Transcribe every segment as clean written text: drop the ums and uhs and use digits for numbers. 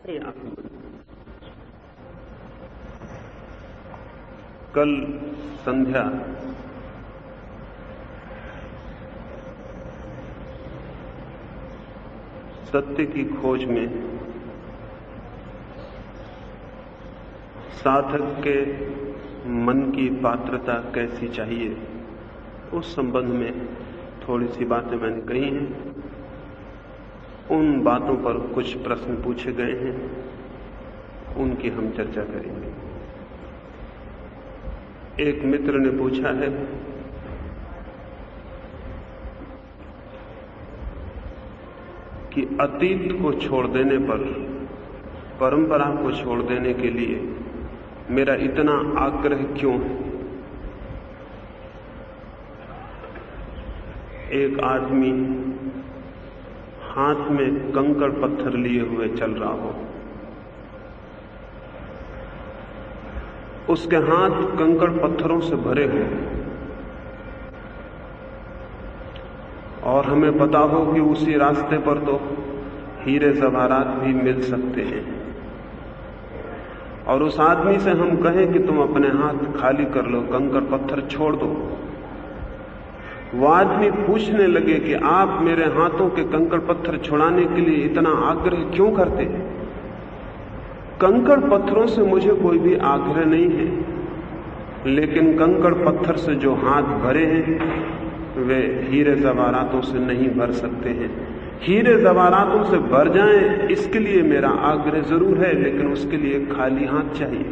प्रिय आत्मा, कल संध्या सत्य की खोज में साधक के मन की पात्रता कैसी चाहिए, उस संबंध में थोड़ी सी बातें मैंने कही हैं। उन बातों पर कुछ प्रश्न पूछे गए हैं, उनकी हम चर्चा करेंगे। एक मित्र ने पूछा है कि अतीत को छोड़ देने पर, परंपरा को छोड़ देने के लिए मेरा इतना आग्रह क्यों है। एक आदमी हाथ में कंकड़ पत्थर लिए हुए चल रहा हो, उसके हाथ कंकड़ पत्थरों से भरे हो और हमें पता हो कि उसी रास्ते पर तो हीरे जवाहरात भी मिल सकते हैं, और उस आदमी से हम कहें कि तुम अपने हाथ खाली कर लो, कंकड़ पत्थर छोड़ दो। वो आदमी पूछने लगे कि आप मेरे हाथों के कंकड़ पत्थर छुड़ाने के लिए इतना आग्रह क्यों करते हैं। कंकड़ पत्थरों से मुझे कोई भी आग्रह नहीं है, लेकिन कंकड़ पत्थर से जो हाथ भरे हैं वे हीरे जवाहरातों से नहीं भर सकते हैं। हीरे जवाहरातों से भर जाएं इसके लिए मेरा आग्रह जरूर है, लेकिन उसके लिए खाली हाथ चाहिए।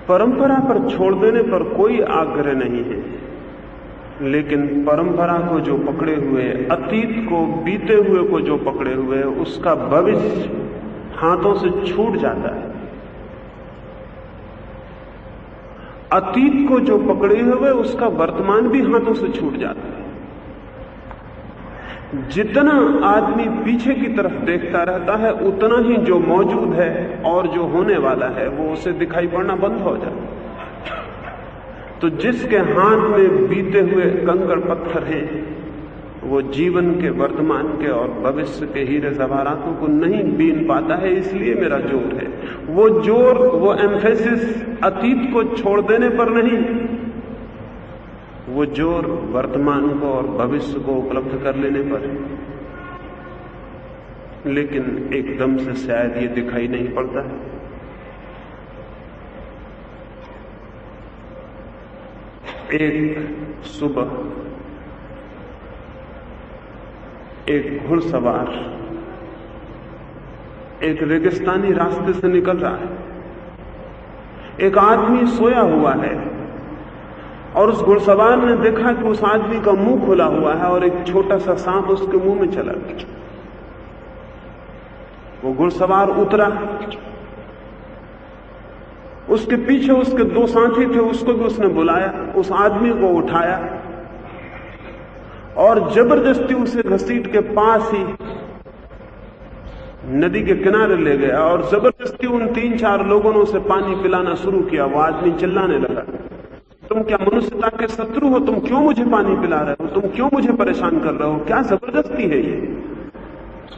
परंपरा पर छोड़ देने पर कोई आग्रह नहीं है, लेकिन परंपरा को जो पकड़े हुए, अतीत को, बीते हुए को जो पकड़े हुए, उसका भविष्य हाथों से छूट जाता है। अतीत को जो पकड़े हुए उसका वर्तमान भी हाथों से छूट जाता है। जितना आदमी पीछे की तरफ देखता रहता है, उतना ही जो मौजूद है और जो होने वाला है वो उसे दिखाई पड़ना बंद हो जाता है। तो जिसके हाथ में बीते हुए कंकड़ पत्थर हैं, वो जीवन के, वर्तमान के और भविष्य के हीरे जवाहरातों को नहीं बीन पाता है। इसलिए मेरा जोर है, वो जोर, वो एम्फेसिस अतीत को छोड़ देने पर नहीं, वो जोर वर्तमान को और भविष्य को उपलब्ध कर लेने पर है। लेकिन एकदम से शायद ये दिखाई नहीं पड़ता है। एक सुबह एक घुड़सवार एक रेगिस्तानी रास्ते से निकल रहा है। एक आदमी सोया हुआ है और उस घुड़सवार ने देखा कि उस आदमी का मुंह खुला हुआ है और एक छोटा सा सांप उसके मुंह में चला गया। वो घुड़सवार उतरा, उसके पीछे उसके दो साथी थे, उसको भी उसने बुलाया, उस आदमी को उठाया और जबरदस्ती उसे घसीट के पास ही नदी के किनारे ले गया और जबरदस्ती उन 3-4 लोगों ने उसे पानी पिलाना शुरू किया। वो आदमी चिल्लाने लगा, तुम क्या मनुष्यता के शत्रु हो? तुम क्यों मुझे पानी पिला रहे हो? तुम क्यों मुझे परेशान कर रहे हो? क्या जबरदस्ती है ये?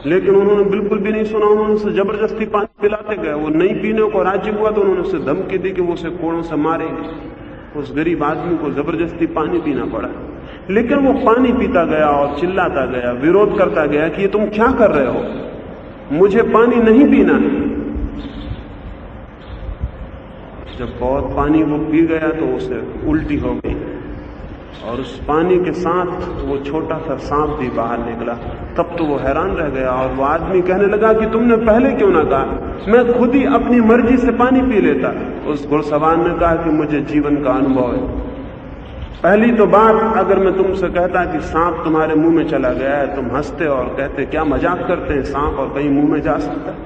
लेकिन उन्होंने बिल्कुल भी नहीं सुना। उन्होंने उसे जबरदस्ती पानी पिलाते गए। वो नहीं पीने को राजी हुआ तो उन्होंने उसे धमकी दी कि वो उसे कोड़ों से मारेंगे। उस गरीब आदमी को जबरदस्ती पानी पीना पड़ा, लेकिन वो पानी पीता गया और चिल्लाता गया, विरोध करता गया कि ये तुम क्या कर रहे हो, मुझे पानी नहीं पीना है। जब बहुत पानी वो पी गया तो उसे उल्टी हो गई और उस पानी के साथ वो छोटा सा सांप भी बाहर निकला। तब तो वो हैरान रह गया और वो आदमी कहने लगा कि तुमने पहले क्यों ना कहा, मैं खुद ही अपनी मर्जी से पानी पी लेता। उस घुड़सवार ने कहा कि मुझे जीवन का अनुभव है। पहली तो बात, अगर मैं तुमसे कहता कि सांप तुम्हारे मुंह में चला गया है, तुम हंसते और कहते क्या मजाक करते हैं, सांप और कहीं मुंह में जा सकता है।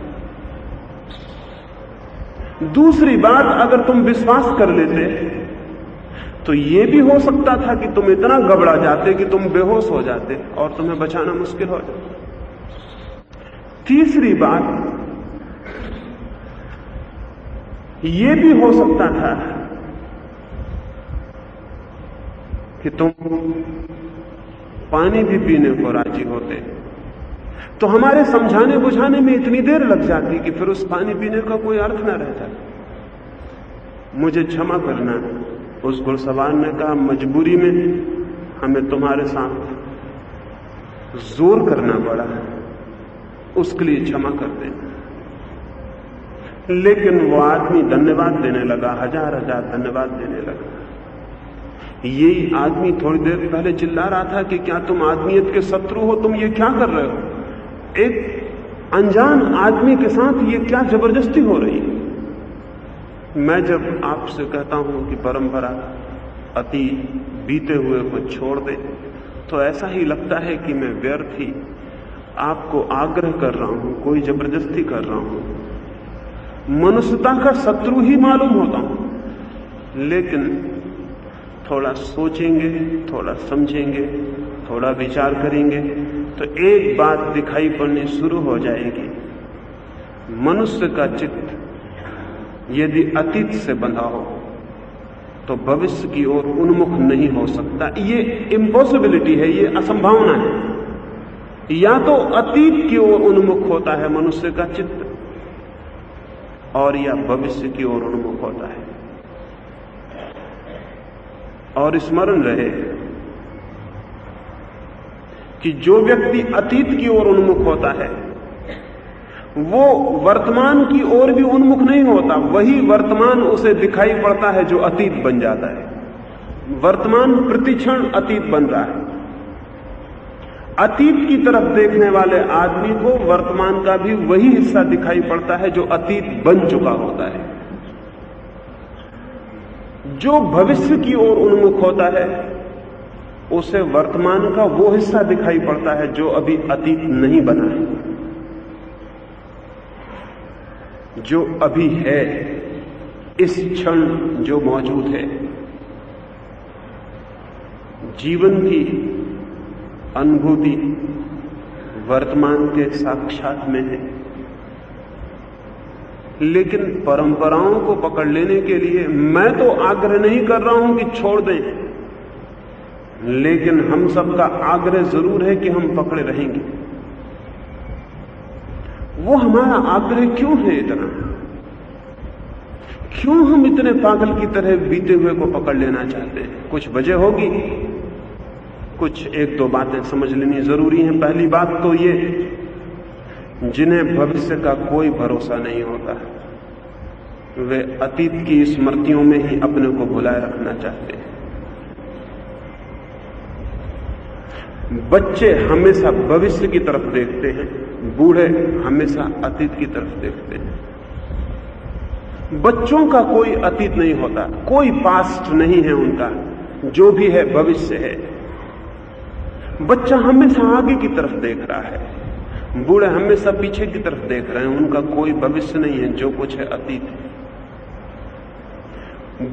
दूसरी बात, अगर तुम विश्वास कर लेते तो ये भी हो सकता था कि तुम इतना घबरा जाते कि तुम बेहोश हो जाते और तुम्हें बचाना मुश्किल हो जाता। तीसरी बात, ये भी हो सकता था कि तुम पानी भी पीने को राजी होते तो हमारे समझाने बुझाने में इतनी देर लग जाती कि फिर उस पानी पीने का कोई अर्थ ना रहता। मुझे क्षमा करना, उस घुड़सवार ने कहा, मजबूरी में हमें तुम्हारे साथ जोर करना पड़ा, उसके लिए क्षमा कर देना। लेकिन वो आदमी धन्यवाद देने लगा, हजार हजार धन्यवाद देने लगा। यही आदमी थोड़ी देर पहले चिल्ला रहा था कि क्या तुम आदमियत के शत्रु हो, तुम ये क्या कर रहे हो, एक अनजान आदमी के साथ ये क्या जबरदस्ती हो रही है। मैं जब आपसे कहता हूं कि परंपरा अति बीते हुए को छोड़ दे, तो ऐसा ही लगता है कि मैं व्यर्थ ही आपको आग्रह कर रहा हूं, कोई जबरदस्ती कर रहा हूं। मनुष्यता का शत्रु ही मालूम होता हूं, लेकिन थोड़ा सोचेंगे, थोड़ा समझेंगे, थोड़ा विचार करेंगे तो एक बात दिखाई पड़नी शुरू हो जाएगी। मनुष्य का चित्त यदि अतीत से बंधा हो तो भविष्य की ओर उन्मुख नहीं हो सकता। ये इम्पॉसिबिलिटी है, ये असंभावना है। या तो अतीत की ओर उन्मुख होता है मनुष्य का चित्त, और या भविष्य की ओर उन्मुख होता है। और स्मरण रहे कि जो व्यक्ति अतीत की ओर उन्मुख होता है वो वर्तमान की ओर भी उन्मुख नहीं होता, वही वर्तमान उसे दिखाई पड़ता है जो अतीत बन जाता है। वर्तमान प्रतिक्षण अतीत बन रहा है। अतीत की तरफ देखने वाले आदमी को वर्तमान का भी वही हिस्सा दिखाई पड़ता है जो अतीत बन चुका होता है। जो भविष्य की ओर उन्मुख होता है उसे वर्तमान का वो हिस्सा दिखाई पड़ता है जो अभी अतीत नहीं बना है, जो अभी है, इस क्षण जो मौजूद है। जीवन की अनुभूति वर्तमान के साक्षात में है, लेकिन परंपराओं को पकड़ लेने के लिए मैं तो आग्रह नहीं कर रहा हूं कि छोड़ दें, लेकिन हम सबका आग्रह जरूर है कि हम पकड़े रहेंगे। वो हमारा आग्रह क्यों है इतना? क्यों हम इतने पागल की तरह बीते हुए को पकड़ लेना चाहते हैं? कुछ वजह होगी, कुछ एक दो बातें समझ लेनी जरूरी है। पहली बात तो ये, जिन्हें भविष्य का कोई भरोसा नहीं होता वे अतीत की स्मृतियों में ही अपने को भुलाए रखना चाहते हैं। बच्चे हमेशा भविष्य की तरफ देखते हैं, बूढ़े हमेशा अतीत की तरफ देखते हैं। बच्चों का कोई अतीत नहीं होता, कोई पास्ट नहीं है उनका, जो भी है भविष्य है। बच्चा हमेशा आगे की तरफ देख रहा है, बूढ़े हमेशा पीछे की तरफ देख रहे हैं, उनका कोई भविष्य नहीं है, जो कुछ है अतीत है।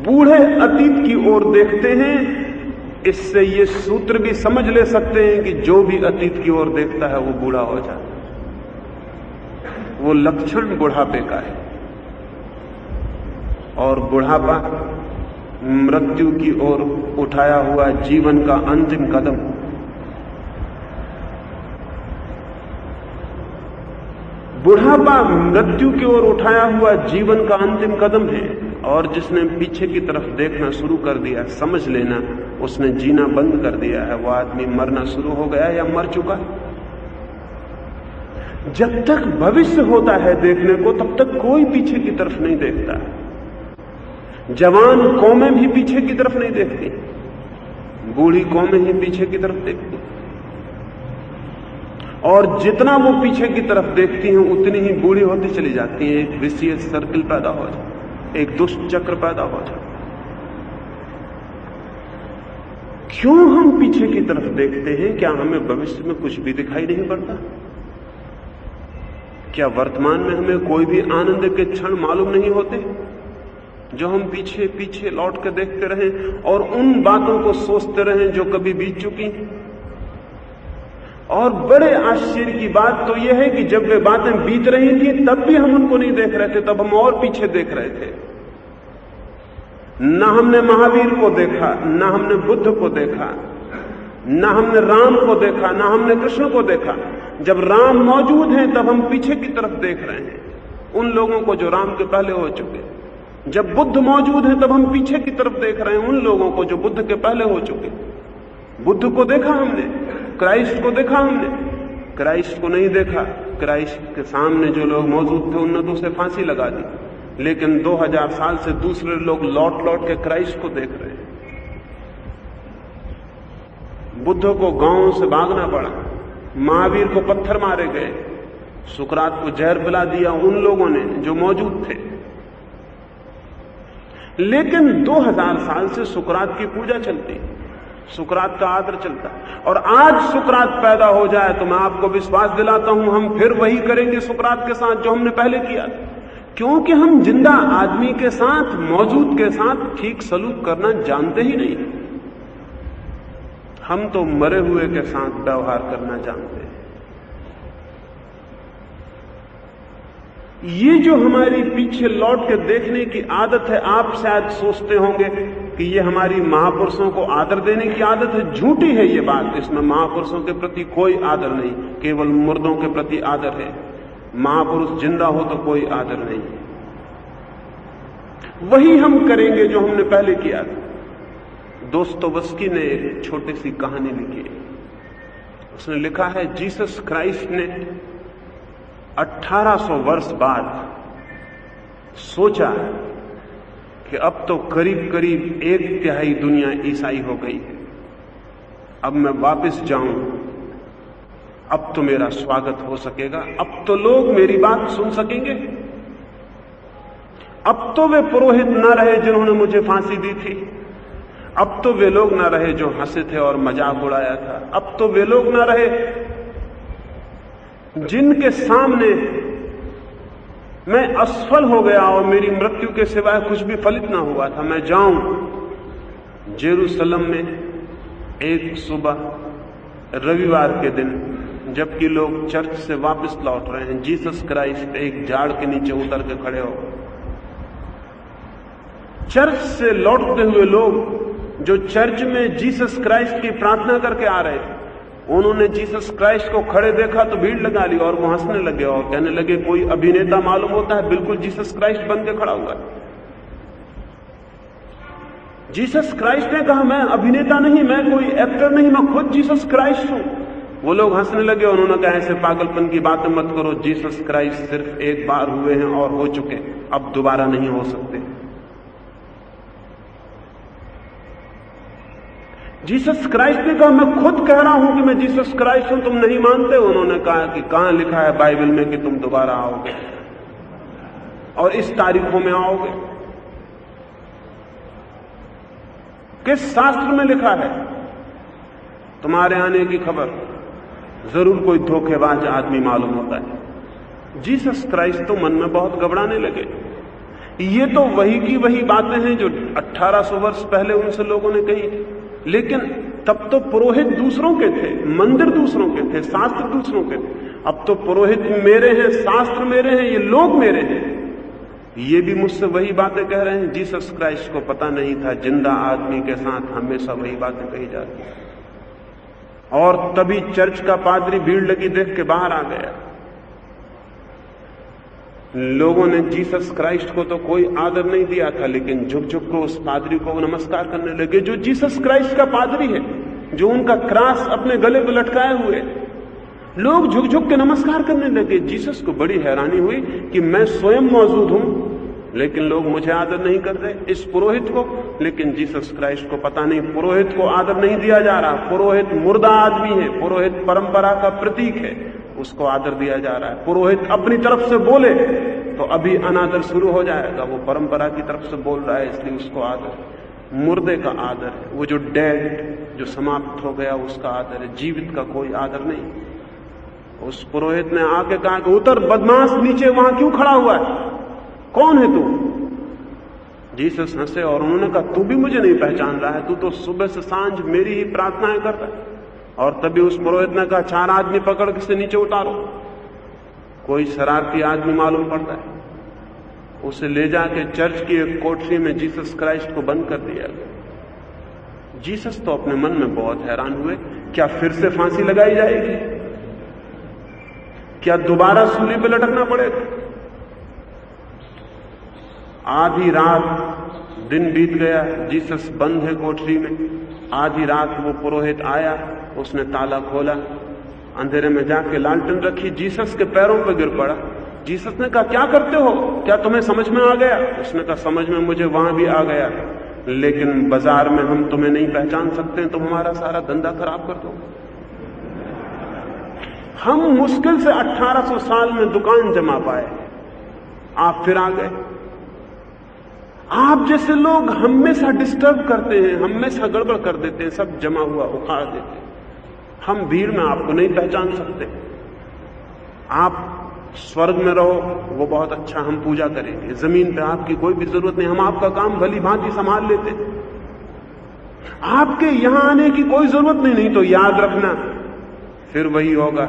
बूढ़े अतीत की ओर देखते हैं, इससे ये सूत्र भी समझ ले सकते हैं कि जो भी अतीत की ओर देखता है वो बूढ़ा हो जाता है। वो लक्षण बुढ़ापे का है, और बुढ़ापा मृत्यु की ओर उठाया हुआ जीवन का अंतिम कदम। बुढ़ापा मृत्यु की ओर उठाया हुआ जीवन का अंतिम कदम है, और जिसने पीछे की तरफ देखना शुरू कर दिया, समझ लेना उसने जीना बंद कर दिया है। वो आदमी मरना शुरू हो गया या मर चुका। जब तक भविष्य होता है देखने को, तब तक कोई पीछे की तरफ नहीं देखता। जवान कौमें भी पीछे की तरफ नहीं देखती, बूढ़ी कौमें ही पीछे की तरफ देखती, और जितना वो पीछे की तरफ देखती हैं उतनी ही बूढ़ी होती चली जाती हैं। एक विशियस सर्किल पैदा हो जाता, एक दुष्ट चक्र पैदा हो जाता। क्यों हम पीछे की तरफ देखते हैं? क्या हमें भविष्य में कुछ भी दिखाई नहीं पड़ता? क्या वर्तमान में हमें कोई भी आनंद के क्षण मालूम नहीं होते जो हम पीछे पीछे लौट कर देखते रहें और उन बातों को सोचते रहें जो कभी बीत चुकी? और बड़े आश्चर्य की बात तो यह है कि जब वे बातें बीत रही थी तब भी हम उनको नहीं देख रहे थे, तब हम और पीछे देख रहे थे। ना हमने महावीर को देखा, ना हमने बुद्ध को देखा, ना हमने राम को देखा, ना हमने कृष्ण को देखा। जब राम मौजूद हैं तब हम पीछे की तरफ देख रहे हैं, उन लोगों को जो राम के पहले हो चुके। जब बुद्ध मौजूद हैं तब हम पीछे की तरफ देख रहे हैं, उन लोगों को जो बुद्ध के पहले हो चुके। बुद्ध को देखा हमने, क्राइस्ट को देखा हमने, क्राइस्ट को नहीं देखा। क्राइस्ट के सामने जो लोग मौजूद थे उन्होंने तो उसे फांसी लगा दी, लेकिन 2000 साल से दूसरे लोग लौट लौट के क्राइस्ट को देख रहे हैं। बुद्ध को गांवों से भागना पड़ा, महावीर को पत्थर मारे गए, सुकरात को जहर पिला दिया उन लोगों ने जो मौजूद थे। लेकिन 2000 साल से सुकरात की पूजा चलती, सुकरात का आदर चलता। और आज सुकरात पैदा हो जाए तो मैं आपको विश्वास दिलाता हूं हम फिर वही करेंगे सुकरात के साथ जो हमने पहले किया, क्योंकि हम जिंदा आदमी के साथ, मौजूद के साथ ठीक सलूक करना जानते ही नहीं। हम तो मरे हुए के साथ व्यवहार करना जानते हैं। ये जो हमारी पीछे लौट के देखने की आदत है, आप शायद सोचते होंगे कि ये हमारी महापुरुषों को आदर देने की आदत है। झूठी है ये बात, इसमें महापुरुषों के प्रति कोई आदर नहीं, केवल मुर्दों के प्रति आदर है। महापुरुष जिंदा हो तो कोई आदर नहीं। वही हम करेंगे जो हमने पहले किया था। दोस्तोवस्की ने एक छोटी सी कहानी लिखी है। उसने लिखा है जीसस क्राइस्ट ने 1800 वर्ष बाद सोचा कि अब तो करीब करीब 1/3 दुनिया ईसाई हो गई है, अब मैं वापस जाऊं, अब तो मेरा स्वागत हो सकेगा, अब तो लोग मेरी बात सुन सकेंगे। अब तो वे पुरोहित न रहे जिन्होंने मुझे फांसी दी थी, अब तो वे लोग न रहे जो हंसे थे और मजाक उड़ाया था, अब तो वे लोग न रहे जिनके सामने मैं असफल हो गया और मेरी मृत्यु के सिवाय कुछ भी फलित ना हुआ था। मैं जाऊं जेरूसलम में एक सुबह रविवार के दिन, जबकि लोग चर्च से वापस लौट रहे हैं, जीसस क्राइस्ट एक झाड़ के नीचे उतर के खड़े हो। चर्च से लौटते हुए लोग जो चर्च में जीसस क्राइस्ट की प्रार्थना करके आ रहे थे, उन्होंने जीसस क्राइस्ट को खड़े देखा तो भीड़ लगा ली और वो हंसने लगे और कहने लगे कोई अभिनेता मालूम होता है, बिल्कुल जीसस क्राइस्ट बन के खड़ा हुआ है। जीसस क्राइस्ट ने कहा मैं अभिनेता नहीं, मैं कोई एक्टर नहीं, मैं खुद जीसस क्राइस्ट हूं। वो लोग हंसने लगे, उन्होंने कहा ऐसे पागलपन की बातें मत करो, जीसस क्राइस्ट सिर्फ एक बार हुए हैं और हो चुके, अब दोबारा नहीं हो सकते। जीसस क्राइस्ट ने कहा मैं खुद कह रहा हूं कि मैं जीसस क्राइस्ट हूं, तुम नहीं मानते। उन्होंने कहा कि कहां लिखा है बाइबल में कि तुम दोबारा आओगे और इस तारीखों में आओगे? किस शास्त्र में लिखा है तुम्हारे आने की खबर? जरूर कोई धोखेबाज आदमी मालूम होता है। जीसस क्राइस्ट तो मन में बहुत घबराने लगे। ये तो वही की वही बातें हैं जो 1800 वर्ष पहले उनसे लोगों ने कही, लेकिन तब तो पुरोहित दूसरों के थे, मंदिर दूसरों के थे, शास्त्र दूसरों के थे। अब तो पुरोहित मेरे हैं, शास्त्र मेरे हैं, ये लोग मेरे हैं। ये भी मुझसे वही बातें कह रहे हैं। जीसस क्राइस्ट को पता नहीं था जिंदा आदमी के साथ हमेशा वही बातें कही जाती। और तभी चर्च का पादरी भीड़ लगी देख के बाहर आ गया। लोगों ने जीसस क्राइस्ट को तो कोई आदर नहीं दिया था, लेकिन झुक झुक को उस पादरी को नमस्कार करने लगे जो जीसस क्राइस्ट का पादरी है, जो उनका क्रॉस अपने गले पर लटकाए हुए। लोग झुक झुक के नमस्कार करने लगे। जीसस को बड़ी हैरानी हुई कि मैं स्वयं मौजूद हूं, लेकिन लोग मुझे आदर नहीं कर रहे, इस पुरोहित को। लेकिन जीसस क्राइस्ट को पता नहीं, पुरोहित को आदर नहीं दिया जा रहा। पुरोहित मुर्दा आदमी है, पुरोहित परंपरा का प्रतीक है, उसको आदर दिया जा रहा है। पुरोहित अपनी तरफ से बोले तो अभी अनादर शुरू हो जाएगा। वो परंपरा की तरफ से बोल रहा है, इसलिए उसको आदर। मुर्दे का आदर है, वो जो डेड, जो समाप्त हो गया, उसका आदर है। जीवित का कोई आदर नहीं। उस पुरोहित ने आके कहा कि उतर बदमाश नीचे, वहां क्यों खड़ा हुआ है, कौन है तू? जीसस हंसे और उन्होंने कहा तू भी मुझे नहीं पहचान रहा है, तू तो सुबह से सांझ मेरी ही प्रार्थनाएं कर रहा है। और तभी उस पुरोहित ने कहा 4 आदमी पकड़ के से नीचे उतारो। कोई शरारती आदमी मालूम पड़ता है, उसे ले जाके चर्च की एक कोठरी में जीसस क्राइस्ट को बंद कर दिया गया। जीसस तो अपने मन में बहुत हैरान हुए, क्या फिर से फांसी लगाई जाएगी? क्या दोबारा सूली पे लटकना पड़ेगा? आधी रात, दिन बीत गया, जीसस बंद है कोठरी में। आधी रात वो पुरोहित आया, उसने ताला खोला, अंधेरे में जाके लालटेन रखी, जीसस के पैरों पर गिर पड़ा। जीसस ने कहा, क्या करते हो? क्या तुम्हें समझ में आ गया? उसने कहा, समझ में मुझे वहां भी आ गया, लेकिन बाजार में हम तुम्हें नहीं पहचान सकते, तुम हमारा सारा धंधा खराब कर दो। हम मुश्किल से 1800 साल में दुकान जमा पाए, आप फिर आ गए। आप जैसे लोग हमेशा डिस्टर्ब करते हैं, हमेशा गड़बड़ कर देते हैं, सब जमा हुआ उखाड़ देते हैं। हम भीड़ में आपको नहीं पहचान सकते। आप स्वर्ग में रहो, वो बहुत अच्छा, हम पूजा करेंगे। जमीन पे आपकी कोई भी जरूरत नहीं, हम आपका काम भली भांति संभाल लेते हैं। आपके यहां आने की कोई जरूरत नहीं तो याद रखना, फिर वही होगा,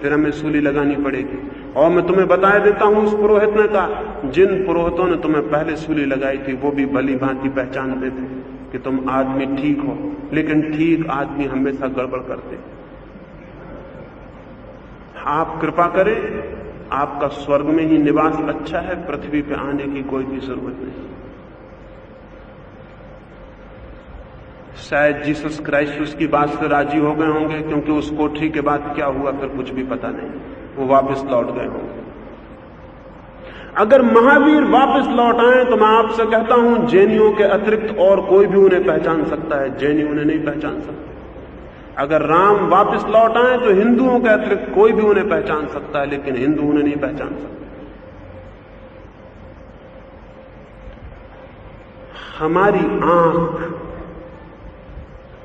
फिर हमें सूली लगानी पड़ेगी। और मैं तुम्हें बता देता हूं, उस पुरोहित ने कहा, जिन पुरोहितों ने तुम्हें पहले सूली लगाई थी वो भी भली भांति पहचानते थे कि तुम आदमी ठीक हो, लेकिन ठीक आदमी हमेशा गड़बड़ करते। आप कृपा करें, आपका स्वर्ग में ही निवास अच्छा है, पृथ्वी पे आने की कोई भी जरूरत नहीं। शायद जीसस क्राइस्ट उसकी बात से राजी हो गए होंगे, क्योंकि उस कोठरी के बाद क्या हुआ फिर कुछ भी पता नहीं, वो वापस लौट गए होंगे। अगर महावीर वापस लौट आए तो मैं आपसे कहता हूं, जैनियों के अतिरिक्त और कोई भी उन्हें पहचान सकता है, जैनी उन्हें नहीं पहचान सकते। अगर राम वापस लौट आए तो हिंदुओं के अतिरिक्त कोई भी उन्हें पहचान सकता है, लेकिन हिंदू उन्हें नहीं पहचान सकते। हमारी आंख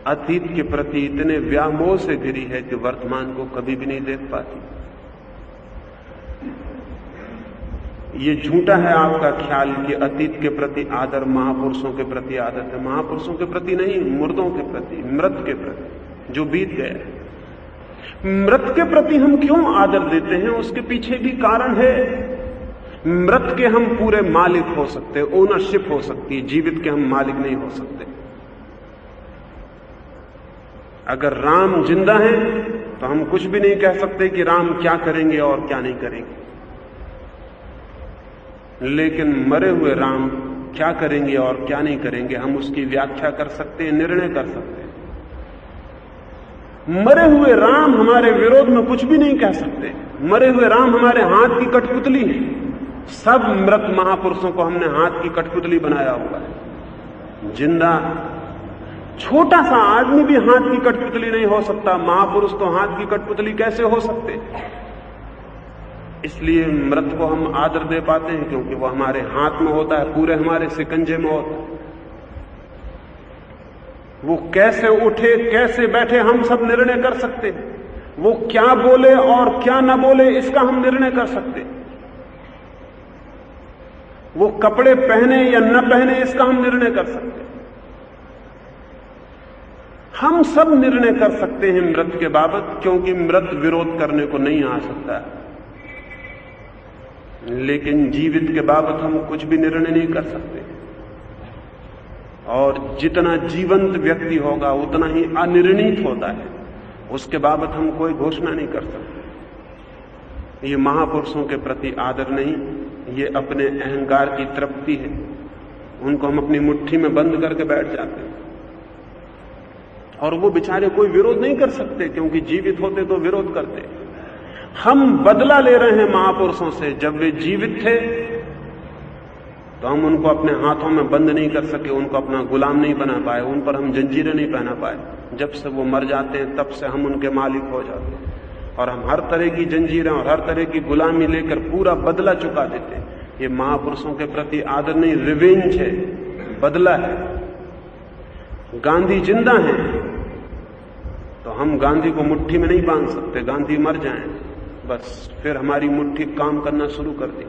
अतीत के प्रति इतने व्यामोह से घिरी है कि वर्तमान को कभी भी नहीं देख पाती। ये झूठा है आपका ख्याल कि अतीत के प्रति आदर महापुरुषों के प्रति आदर है। महापुरुषों के प्रति नहीं, मुर्दों के प्रति, मृत के प्रति, जो बीत गया। मृत के प्रति हम क्यों आदर देते हैं, उसके पीछे भी कारण है। मृत के हम पूरे मालिक हो सकते, ओनरशिप हो सकती है, जीवित के हम मालिक नहीं हो सकते। अगर राम जिंदा हैं तो हम कुछ भी नहीं कह सकते कि राम क्या करेंगे और क्या नहीं करेंगे, लेकिन मरे हुए राम क्या करेंगे और क्या नहीं करेंगे हम उसकी व्याख्या कर सकते हैं, निर्णय कर सकते हैं। मरे हुए राम हमारे विरोध में कुछ भी नहीं कह सकते। मरे हुए राम हमारे हाथ की कठपुतली है। सब मृत महापुरुषों को हमने हाथ की कठपुतली बनाया हुआ है। जिंदा छोटा सा आदमी भी हाथ की कठपुतली नहीं हो सकता, महापुरुष तो हाथ की कठपुतली कैसे हो सकते? इसलिए मृत को हम आदर दे पाते हैं क्योंकि वो हमारे हाथ में होता है, पूरे हमारे शिकंजे में होता है। वो कैसे उठे कैसे बैठे हम सब निर्णय कर सकते हैं। वो क्या बोले और क्या न बोले इसका हम निर्णय कर सकते हैं। वो कपड़े पहने या न पहने इसका हम निर्णय कर सकते हैं। हम सब निर्णय कर सकते हैं मृत के बाबत, क्योंकि मृत विरोध करने को नहीं आ सकता, लेकिन जीवित के बाबत हम कुछ भी निर्णय नहीं कर सकते। और जितना जीवंत व्यक्ति होगा उतना ही अनिर्णित होता है, उसके बाबत हम कोई घोषणा नहीं कर सकते। ये महापुरुषों के प्रति आदर नहीं, ये अपने अहंकार की तृप्ति है। उनको हम अपनी मुट्ठी में बंद करके बैठ जाते हैं और वो बेचारे कोई विरोध नहीं कर सकते, क्योंकि जीवित होते तो विरोध करते। हम बदला ले रहे हैं महापुरुषों से। जब वे जीवित थे तो हम उनको अपने हाथों में बंद नहीं कर सके, उनको अपना गुलाम नहीं बना पाए, उन पर हम जंजीरें नहीं पहना पाए। जब से वो मर जाते हैं तब से हम उनके मालिक हो जाते हैं और हम हर तरह की जंजीरें और हर तरह की गुलामी लेकर पूरा बदला चुका देते हैं। ये महापुरुषों के प्रति आदर नहीं, रिवेंज है, बदला है। गांधी जिंदा हैं तो हम गांधी को मुट्ठी में नहीं बांध सकते। गांधी मर जाएं बस, फिर हमारी मुट्ठी काम करना शुरू कर दी।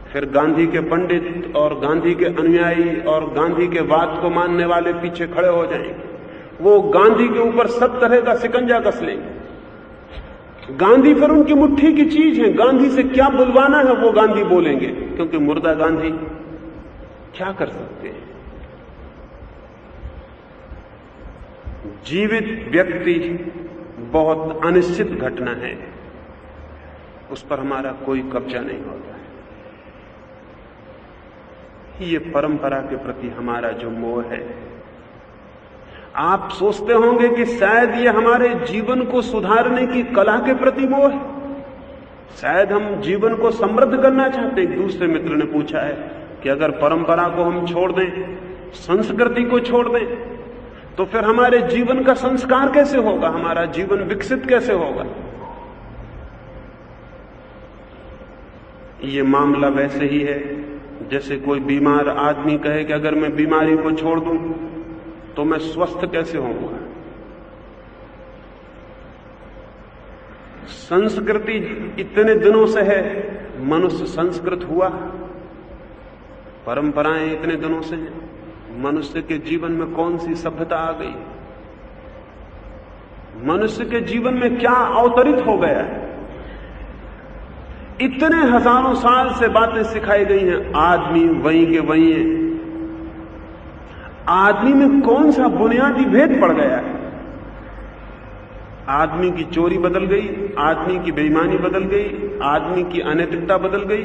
फिर गांधी के पंडित और गांधी के अनुयायी और गांधी के बात को मानने वाले पीछे खड़े हो जाएंगे। वो गांधी के ऊपर सब तरह का शिकंजा कस लेंगे। गांधी फिर उनकी मुट्ठी की चीज है। गांधी से क्या बुलवाना है वो गांधी बोलेंगे, क्योंकि मुर्दा गांधी क्या कर सकते हैं। जीवित व्यक्ति बहुत अनिश्चित घटना है। उस पर हमारा कोई कब्जा नहीं होता है। ये परंपरा के प्रति हमारा जो मोह है, आप सोचते होंगे कि शायद ये हमारे जीवन को सुधारने की कला के प्रति मोह है, शायद हम जीवन को समृद्ध करना चाहते हैं। एक दूसरे मित्र ने पूछा है कि अगर परंपरा को हम छोड़ दें, संस्कृति को छोड़ दें, तो फिर हमारे जीवन का संस्कार कैसे होगा, हमारा जीवन विकसित कैसे होगा। ये मामला वैसे ही है जैसे कोई बीमार आदमी कहे कि अगर मैं बीमारी को छोड़ दूं तो मैं स्वस्थ कैसे होऊंगा। संस्कृति इतने दिनों से है, मनुष्य संस्कृत हुआ, परंपराएं इतने दिनों से हैं, मनुष्य के जीवन में कौन सी सभ्यता आ गई, मनुष्य के जीवन में क्या अवतरित हो गया है। इतने हजारों साल से बातें सिखाई गई हैं, आदमी वहीं के वहीं है। आदमी में कौन सा बुनियादी भेद पड़ गया है। आदमी की चोरी बदल गई, आदमी की बेईमानी बदल गई, आदमी की अनैतिकता बदल गई।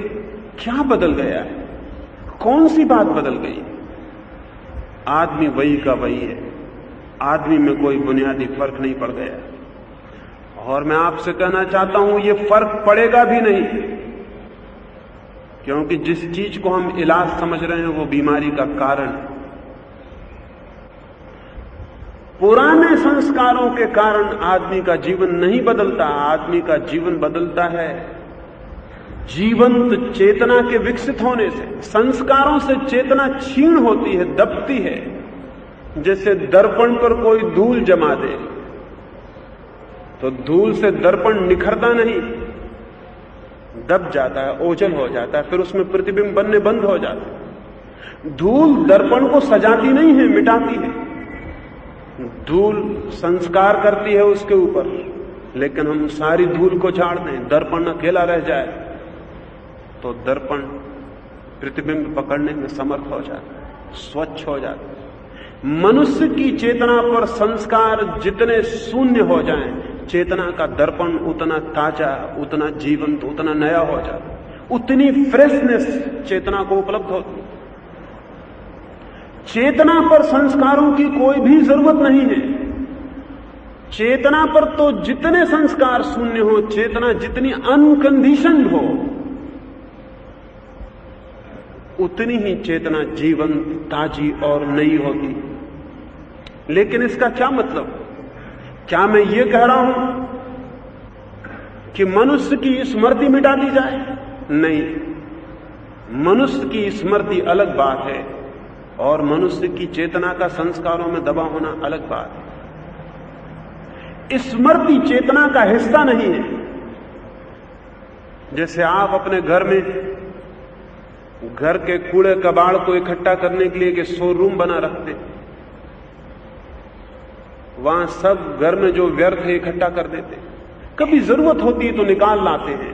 क्या बदल गया है, कौन सी बात बदल गई। आदमी वही का वही है, आदमी में कोई बुनियादी फर्क नहीं पड़ गया। और मैं आपसे कहना चाहता हूं ये फर्क पड़ेगा भी नहीं, क्योंकि जिस चीज को हम इलाज समझ रहे हैं वो बीमारी का कारण है। पुराने संस्कारों के कारण आदमी का जीवन नहीं बदलता, आदमी का जीवन बदलता है जीवंत चेतना के विकसित होने से। संस्कारों से चेतना क्षीण होती है, दबती है, जैसे दर्पण पर कोई धूल जमा दे तो धूल से दर्पण निखरता नहीं, दब जाता है, ओझल हो जाता है, फिर उसमें प्रतिबिंब बनने बंद हो जाता है। धूल दर्पण को सजाती नहीं है, मिटाती है। धूल संस्कार करती है उसके ऊपर, लेकिन हम सारी धूल को झाड़ दें, दर्पण अकेला रह जाए तो दर्पण प्रतिबिंब पकड़ने में समर्थ हो जाता है, स्वच्छ हो जाता है। मनुष्य की चेतना पर संस्कार जितने शून्य हो जाएं, चेतना का दर्पण उतना ताजा, उतना जीवंत, उतना नया हो जाता, उतनी फ्रेशनेस चेतना को उपलब्ध होती। चेतना पर संस्कारों की कोई भी जरूरत नहीं है। चेतना पर तो जितने संस्कार शून्य हो, चेतना जितनी अनकंडीशनड हो, उतनी ही चेतना जीवंत, ताजी और नई होती। लेकिन इसका क्या मतलब? क्या मैं ये कह रहा हूं कि मनुष्य की स्मृति मिटा दी जाए? नहीं, मनुष्य की स्मृति अलग बात है और मनुष्य की चेतना का संस्कारों में दबा होना अलग बात है। स्मृति चेतना का हिस्सा नहीं है। जैसे आप अपने घर में घर के कूड़े कबाड़ को इकट्ठा करने के लिए एक स्टोर रूम बना रखते, वहां सब घर में जो व्यर्थ है इकट्ठा कर देते, कभी जरूरत होती है तो निकाल लाते हैं,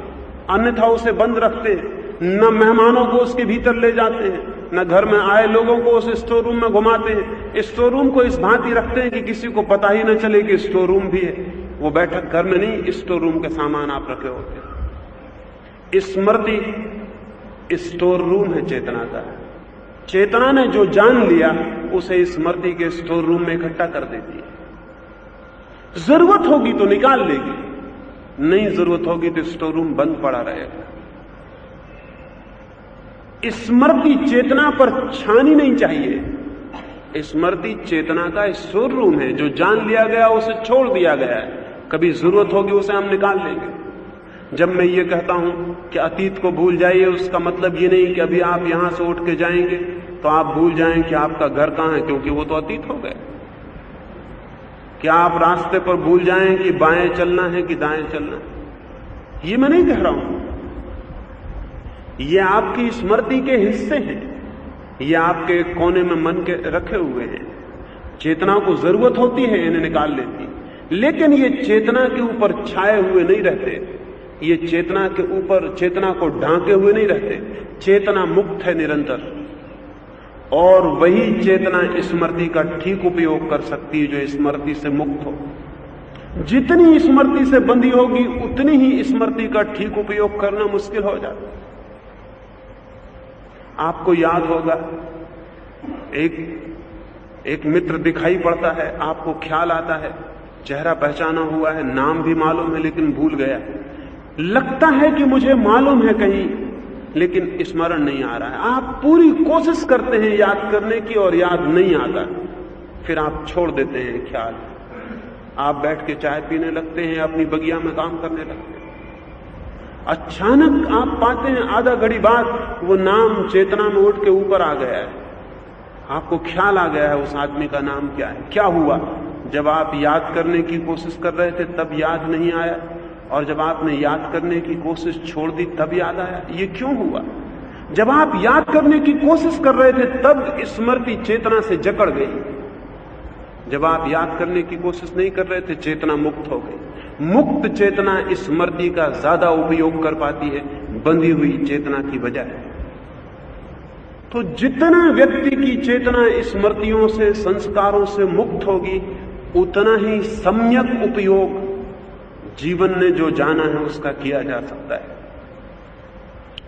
अन्यथा उसे बंद रखते हैं। न मेहमानों को उसके भीतर ले जाते हैं, न घर में आए लोगों को उस स्टोर रूम में घुमाते हैं। स्टोर रूम को इस भांति रखते हैं कि किसी को पता ही न चले कि स्टोर रूम भी है। वो बैठक घर में नहीं, स्टोर रूम के सामान आप रखे होते हैं। स्मृति स्टोर रूम है चेतना का। चेतना ने जो जान लिया उसे स्मृति के स्टोर रूम में इकट्ठा कर देती है। जरूरत होगी तो निकाल लेगी, नहीं जरूरत होगी तो स्टोर रूम बंद पड़ा रहेगा। स्मृति चेतना पर छानी नहीं चाहिए। स्मृति चेतना का स्टोर रूम है, जो जान लिया गया उसे छोड़ दिया गया है। कभी जरूरत होगी उसे हम निकाल लेंगे। जब मैं ये कहता हूं कि अतीत को भूल जाइए, उसका मतलब ये नहीं कि अभी आप यहां से उठ के जाएंगे तो आप भूल जाएं कि आपका घर कहां है, क्योंकि वो तो अतीत हो गए। क्या आप रास्ते पर भूल जाएं कि बाएं चलना है कि दाएं चलना है? ये मैं नहीं कह रहा हूं। ये आपकी स्मृति के हिस्से हैं, ये आपके कोने में मन के रखे हुए हैं। चेतना को जरूरत होती है, इन्हें निकाल लेती, लेकिन ये चेतना के ऊपर छाए हुए नहीं रहते। ये चेतना के ऊपर, चेतना को ढांके हुए नहीं रहते। चेतना मुक्त है निरंतर, और वही चेतना स्मृति का ठीक उपयोग कर सकती है जो स्मृति से मुक्त हो। जितनी स्मृति से बंधी होगी उतनी ही स्मृति का ठीक उपयोग करना मुश्किल हो जाता है। आपको याद होगा, एक मित्र दिखाई पड़ता है, आपको ख्याल आता है, चेहरा पहचाना हुआ है, नाम भी मालूम है लेकिन भूल गया, लगता है कि मुझे मालूम है कहीं, लेकिन स्मरण नहीं आ रहा है। आप पूरी कोशिश करते हैं याद करने की और याद नहीं आता, फिर आप छोड़ देते हैं ख्याल। आप बैठ के चाय पीने लगते हैं, अपनी बगिया में काम करने लगते हैं। अचानक आप पाते हैं आधा घड़ी बाद वो नाम चेतना में उठ के ऊपर आ गया है, आपको ख्याल आ गया है उस आदमी का नाम क्या है। क्या हुआ? जब आप याद करने की कोशिश कर रहे थे तब याद नहीं आया, और जब आपने याद करने की कोशिश छोड़ दी तब याद आया। ये क्यों हुआ? जब आप याद करने की कोशिश कर रहे थे तब स्मृति चेतना से जकड़ गई, जब आप याद करने की कोशिश नहीं कर रहे थे चेतना मुक्त हो गई। मुक्त चेतना स्मृति का ज्यादा उपयोग कर पाती है बंधी हुई चेतना की बजाय। तो जितना व्यक्ति की चेतना स्मृतियों से, संस्कारों से मुक्त होगी, उतना ही सम्यक उपयोग जीवन ने जो जाना है उसका किया जा सकता है।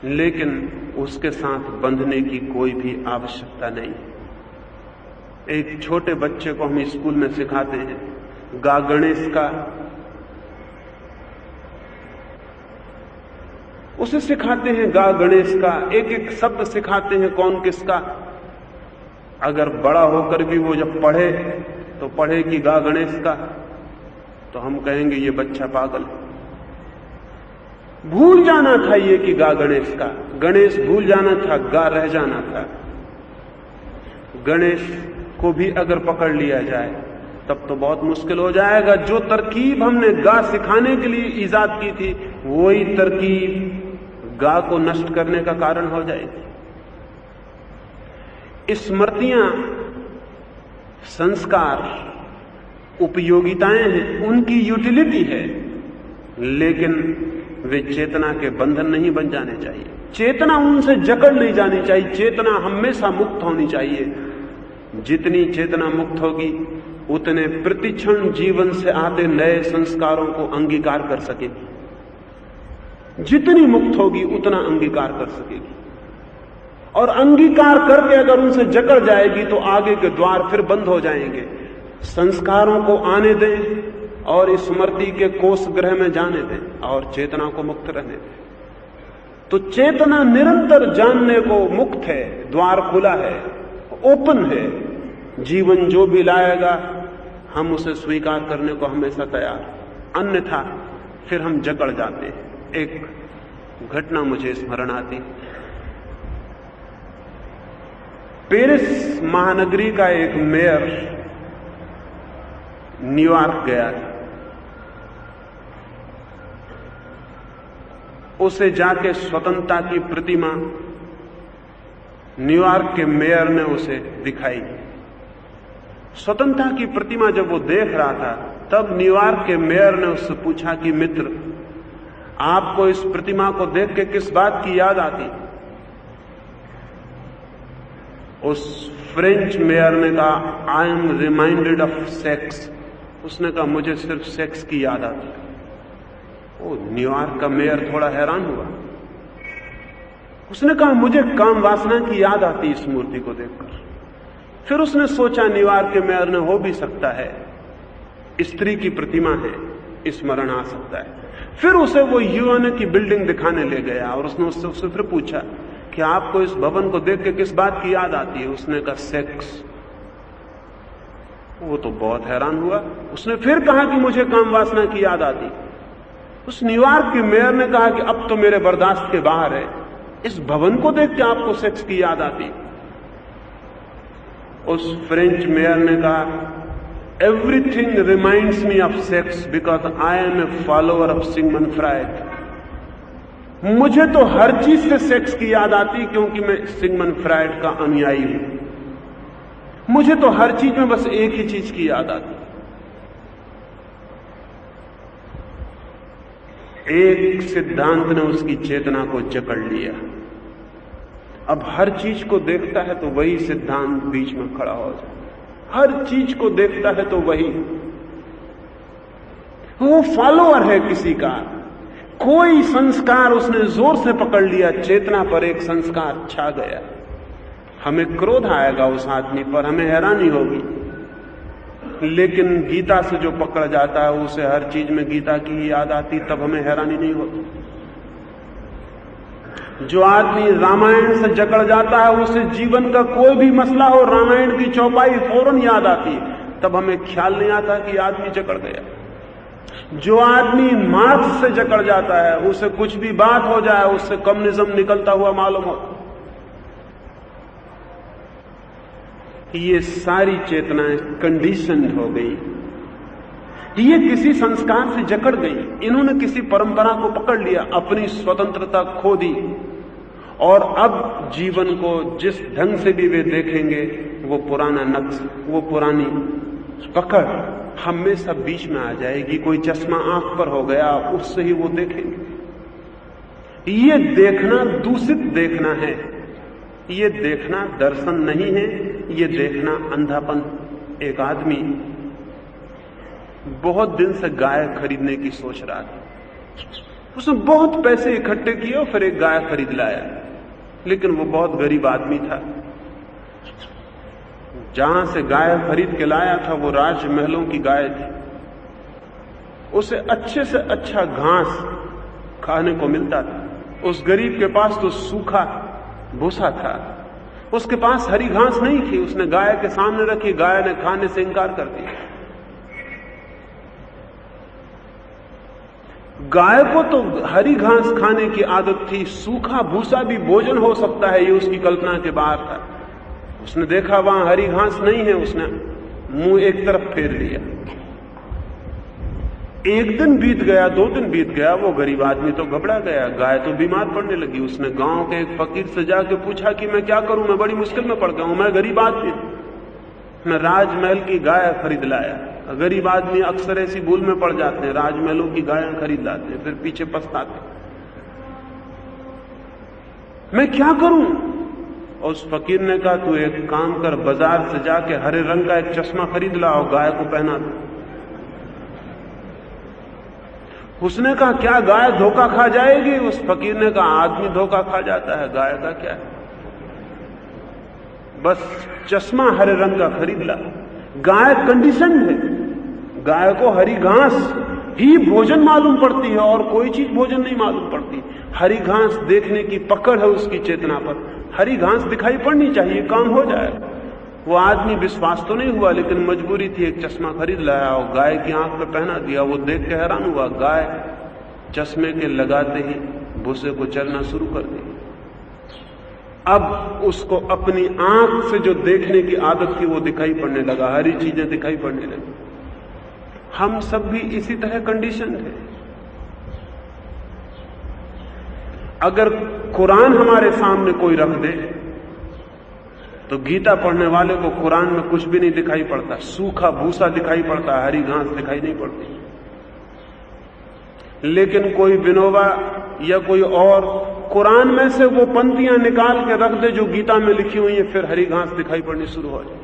लेकिन उसके साथ बंधने की कोई भी आवश्यकता नहीं। एक छोटे बच्चे को हम स्कूल में सिखाते हैं गा गणेश का, उसे सिखाते हैं गा गणेश का, एक एक शब्द सिखाते हैं कौन किसका। अगर बड़ा होकर भी वो जब पढ़े तो पढ़े कि गा गणेश का, तो हम कहेंगे ये बच्चा पागल। भूल जाना था ये कि गा गणेश का, गणेश भूल जाना था, गा रह जाना था। गणेश को भी अगर पकड़ लिया जाए तब तो बहुत मुश्किल हो जाएगा। जो तरकीब हमने गा सिखाने के लिए ईजाद की थी वही तरकीब गा को नष्ट करने का कारण हो जाएगी। स्मृतियां, संस्कार उपयोगिताएं हैं, उनकी यूटिलिटी है, लेकिन वे चेतना के बंधन नहीं बन जाने चाहिए। चेतना उनसे जकड़ नहीं जानी चाहिए। चेतना हमेशा मुक्त होनी चाहिए। जितनी चेतना मुक्त होगी उतने प्रतिक्षण जीवन से आते नए संस्कारों को अंगीकार कर सकेगी। जितनी मुक्त होगी उतना अंगीकार कर सकेगी, और अंगीकार करके अगर उनसे जकड़ जाएगी तो आगे के द्वार फिर बंद हो जाएंगे। संस्कारों को आने दें और स्मृति के कोष गृह में जाने दें और चेतना को मुक्त रहने दें। तो चेतना निरंतर जानने को मुक्त है, द्वार खुला है, ओपन है। जीवन जो भी लाएगा हम उसे स्वीकार करने को हमेशा तैयार, अन्यथा फिर हम जकड़ जाते हैं। एक घटना मुझे स्मरण आती, पेरिस महानगरी का एक मेयर न्यूयॉर्क गया, उसे जाके स्वतंत्रता की प्रतिमा न्यूयॉर्क के मेयर ने उसे दिखाई। स्वतंत्रता की प्रतिमा जब वो देख रहा था तब न्यूयॉर्क के मेयर ने उससे पूछा कि मित्र, आपको इस प्रतिमा को देख के किस बात की याद आती? उस फ्रेंच मेयर ने कहा, I am reminded of sex. उसने कहा, मुझे सिर्फ सेक्स की याद आती। वो न्यूयॉर्क का मेयर थोड़ा हैरान हुआ। उसने कहा, मुझे काम वासना की याद आती इस मूर्ति को देखकर। फिर उसने सोचा न्यूयॉर्क के मेयर ने, हो भी सकता है, स्त्री की प्रतिमा है, स्मरण आ सकता है। फिर उसे वो यूएन की बिल्डिंग दिखाने ले गया और उसने उससे फिर पूछा कि आपको इस भवन को देख के किस बात की याद आती है? उसने कहा, सेक्स। वो तो बहुत हैरान हुआ। उसने फिर कहा कि मुझे काम वासना की याद आती। उस न्यूयॉर्क के मेयर ने कहा कि अब तो मेरे बर्दाश्त के बाहर है, इस भवन को देख के आपको सेक्स की याद आती? उस फ्रेंच मेयर ने कहा, everything reminds me of sex because I am a follower of Sigmund Freud. मुझे तो हर चीज से सेक्स की याद आती क्योंकि मैं सिगमंड फ्रायड का अनुयायी हूं। मुझे तो हर चीज में बस एक ही चीज की याद आती। एक सिद्धांत ने उसकी चेतना को जकड़ लिया। अब हर चीज को देखता है तो वही सिद्धांत बीच में खड़ा हो जाए। हर चीज को देखता है तो वही। वो फॉलोअर है किसी का। कोई संस्कार उसने जोर से पकड़ लिया, चेतना पर एक संस्कार छा गया। हमें क्रोध आएगा उस आदमी पर, हमें हैरानी होगी, लेकिन गीता से जो पकड़ जाता है उसे हर चीज में गीता की ही याद आती, तब हमें हैरानी नहीं होती। जो आदमी रामायण से जकड़ जाता है उसे जीवन का कोई भी मसला हो, रामायण की चौपाई फौरन याद आती, तब हमें ख्याल नहीं आता कि आदमी जकड़ गया। जो आदमी मार्क्स से जकड़ जाता है उसे कुछ भी बात हो जाए उससे कम्युनिज्म निकलता हुआ मालूम हो। ये सारी चेतनाएं कंडीशन्ड हो गई, ये किसी संस्कार से जकड़ गई, इन्होंने किसी परंपरा को पकड़ लिया, अपनी स्वतंत्रता खो दी, और अब जीवन को जिस ढंग से भी वे देखेंगे वो पुराना नक्श, वो पुरानी पकड़ हमेशा बीच में आ जाएगी। कोई चश्मा आंख पर हो गया उससे ही वो देखेंगे। ये देखना दूषित देखना है, ये देखना दर्शन नहीं है, ये देखना अंधापन। एक आदमी बहुत दिन से गाय खरीदने की सोच रहा था, उसने बहुत पैसे इकट्ठे किए और फिर एक गाय खरीद लाया, लेकिन वो बहुत गरीब आदमी था। जहां से गाय खरीद के लाया था वो राजमहलों की गाय थी, उसे अच्छे से अच्छा घास खाने को मिलता था। उस गरीब के पास तो सूखा भूसा था, उसके पास हरी घास नहीं थी। उसने गाय के सामने रखी, गाय ने खाने से इंकार कर दिया। गाय को तो हरी घास खाने की आदत थी, सूखा भूसा भी भोजन हो सकता है ये उसकी कल्पना के बाहर था। उसने देखा वहां हरी घास नहीं है, उसने मुंह एक तरफ फेर लिया। एक दिन बीत गया, 2 दिन बीत गया, वो गरीब आदमी तो घबरा गया, गाय तो बीमार पड़ने लगी। उसने गांव के एक फकीर से जाके पूछा कि मैं क्या करूं, मैं बड़ी मुश्किल में पड़ गया हूं, मैं गरीब आदमी, मैं राजमहल की गाय खरीद लाया। गरीब आदमी अक्सर ऐसी भूल में पड़ जाते हैं, राजमहलों की गायें खरीद लाते हैं, फिर पीछे पछताते, मैं क्या करूं। उस फकीर ने कहा तू एक काम कर, बाजार से जाके हरे रंग का एक चश्मा खरीद ला और गाय को पहना दो। उसने कहा क्या गाय धोखा खा जाएगी? उस फकीर ने कहा आदमी धोखा खा जाता है, गाय का क्या है, बस चश्मा हरे रंग का खरीद ला। गाय कंडीशन है, गाय को हरी घास ही भोजन मालूम पड़ती है और कोई चीज भोजन नहीं मालूम पड़ती। हरी घास देखने की पकड़ है उसकी चेतना पर, हरी घास दिखाई पड़नी चाहिए, काम हो जाएगा। वो आदमी विश्वास तो नहीं हुआ, लेकिन मजबूरी थी, एक चश्मा खरीद लाया और गाय की आंख पे पहना दिया। वो देख के हैरान हुआ, गाय चश्मे के लगाते ही भूसे को चलना शुरू कर दी। अब उसको अपनी आंख से जो देखने की आदत थी वो दिखाई पड़ने लगा, हरी चीजें दिखाई पड़ने लगी। हम सब भी इसी तरह कंडीशन थे। अगर कुरान हमारे सामने कोई रख दे तो गीता पढ़ने वाले को कुरान में कुछ भी नहीं दिखाई पड़ता, सूखा भूसा दिखाई पड़ता, हरी घास दिखाई नहीं पड़ती। लेकिन कोई विनोबा या कोई और कुरान में से वो पंक्तियां निकाल के रख दे जो गीता में लिखी हुई है, फिर हरी घास दिखाई पड़नी शुरू हो जाए,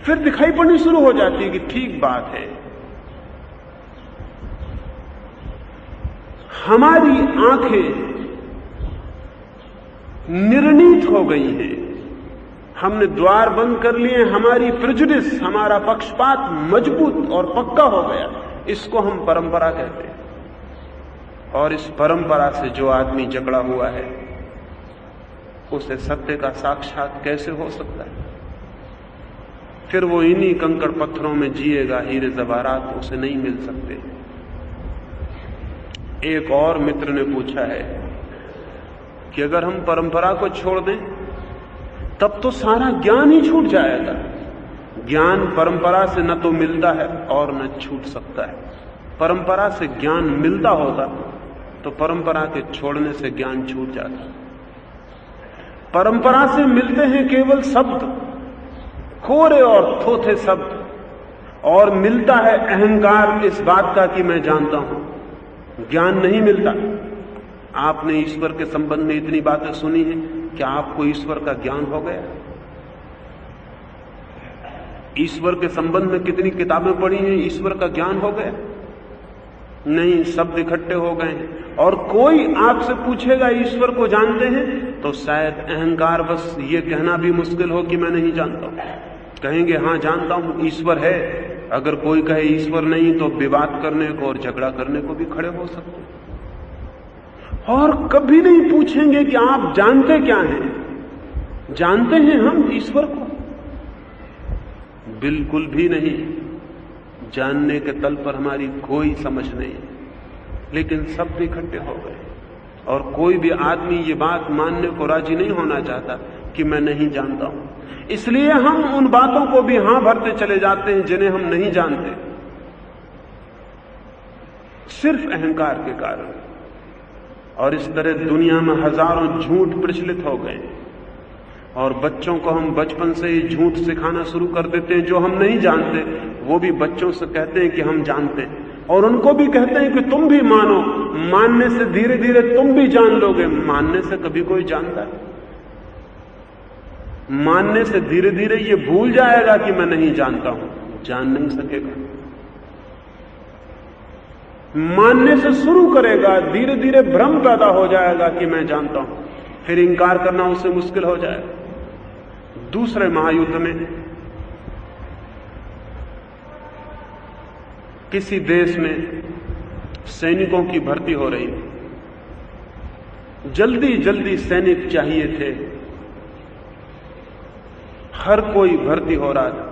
फिर दिखाई पड़नी शुरू हो जाती है कि ठीक बात है। हमारी आंखें निर्णीत हो गई हैं, हमने द्वार बंद कर लिए, हमारी प्रेजुडिस, हमारा पक्षपात मजबूत और पक्का हो गया। इसको हम परंपरा कहते हैं। और इस परंपरा से जो आदमी जकड़ा हुआ है उसे सत्य का साक्षात कैसे हो सकता है? फिर वो इन्हीं कंकड़ पत्थरों में जिएगा, हीरे जवाहरात उसे नहीं मिल सकते। एक और मित्र ने पूछा है कि अगर हम परंपरा को छोड़ दें तब तो सारा ज्ञान ही छूट जाएगा। ज्ञान परंपरा से न तो मिलता है और न छूट सकता है। परंपरा से ज्ञान मिलता होता तो परंपरा के छोड़ने से ज्ञान छूट जाता। परंपरा से मिलते हैं केवल शब्द, कोरे और थोथे शब्द, और मिलता है अहंकार इस बात का कि मैं जानता हूं। ज्ञान नहीं मिलता। आपने ईश्वर के संबंध में इतनी बातें सुनी हैं, क्या आपको ईश्वर का ज्ञान हो गया? ईश्वर के संबंध में कितनी किताबें पढ़ी हैं, ईश्वर का ज्ञान हो गया? नहीं, शब्द इकट्ठे हो गए हैं। और कोई आपसे पूछेगा ईश्वर को जानते हैं, तो शायद अहंकार बस ये कहना भी मुश्किल हो कि मैं नहीं जानता हूं। कहेंगे हां जानता हूं, ईश्वर है। अगर कोई कहे ईश्वर नहीं, तो विवाद करने को और झगड़ा करने को भी खड़े हो सकते हैं। और कभी नहीं पूछेंगे कि आप जानते क्या हैं। जानते हैं हम ईश्वर को? बिल्कुल भी नहीं। जानने के तल पर हमारी कोई समझ नहीं, लेकिन सब इकट्ठे हो गए। और कोई भी आदमी ये बात मानने को राजी नहीं होना चाहता कि मैं नहीं जानता हूं। इसलिए हम उन बातों को भी हां भरते चले जाते हैं जिन्हें हम नहीं जानते, सिर्फ अहंकार के कारण। और इस तरह दुनिया में हजारों झूठ प्रचलित हो गए, और बच्चों को हम बचपन से ही झूठ सिखाना शुरू कर देते हैं। जो हम नहीं जानते वो भी बच्चों से कहते हैं कि हम जानते हैं, और उनको भी कहते हैं कि तुम भी मानो। मानने से धीरे धीरे तुम भी जान लोगे। मानने से कभी कोई जानता है? मानने से धीरे धीरे ये भूल जाएगा कि मैं नहीं जानता हूं, जान नहीं सकेगा। मानने से शुरू करेगा, धीरे धीरे भ्रम पैदा हो जाएगा कि मैं जानता हूं, फिर इंकार करना उससे मुश्किल हो जाएगा। दूसरे महायुद्ध में किसी देश में सैनिकों की भर्ती हो रही, जल्दी जल्दी सैनिक चाहिए थे, हर कोई भर्ती हो रहा था।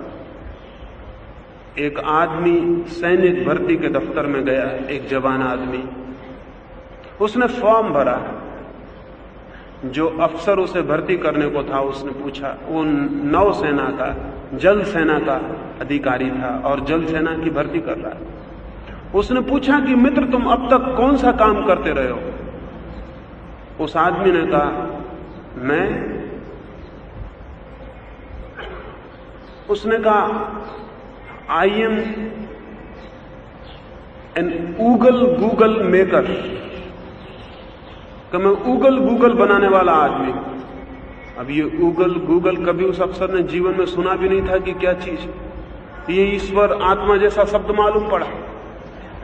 एक आदमी सैनिक भर्ती के दफ्तर में गया, एक जवान आदमी, उसने फॉर्म भरा। जो अफसर उसे भर्ती करने को था उसने पूछा, वो नौसेना का, जल सेना का अधिकारी था और जल सेना की भर्ती कर रहा है। उसने पूछा कि मित्र तुम अब तक कौन सा काम करते रहे हो? उस आदमी ने कहा मैं। उसने कहा I am an Google maker, कि मैं गूगल बनाने वाला आदमी। अब ये गूगल कभी उस अफसर ने जीवन में सुना भी नहीं था कि क्या चीज। ये ईश्वर आत्मा जैसा शब्द मालूम पड़ा।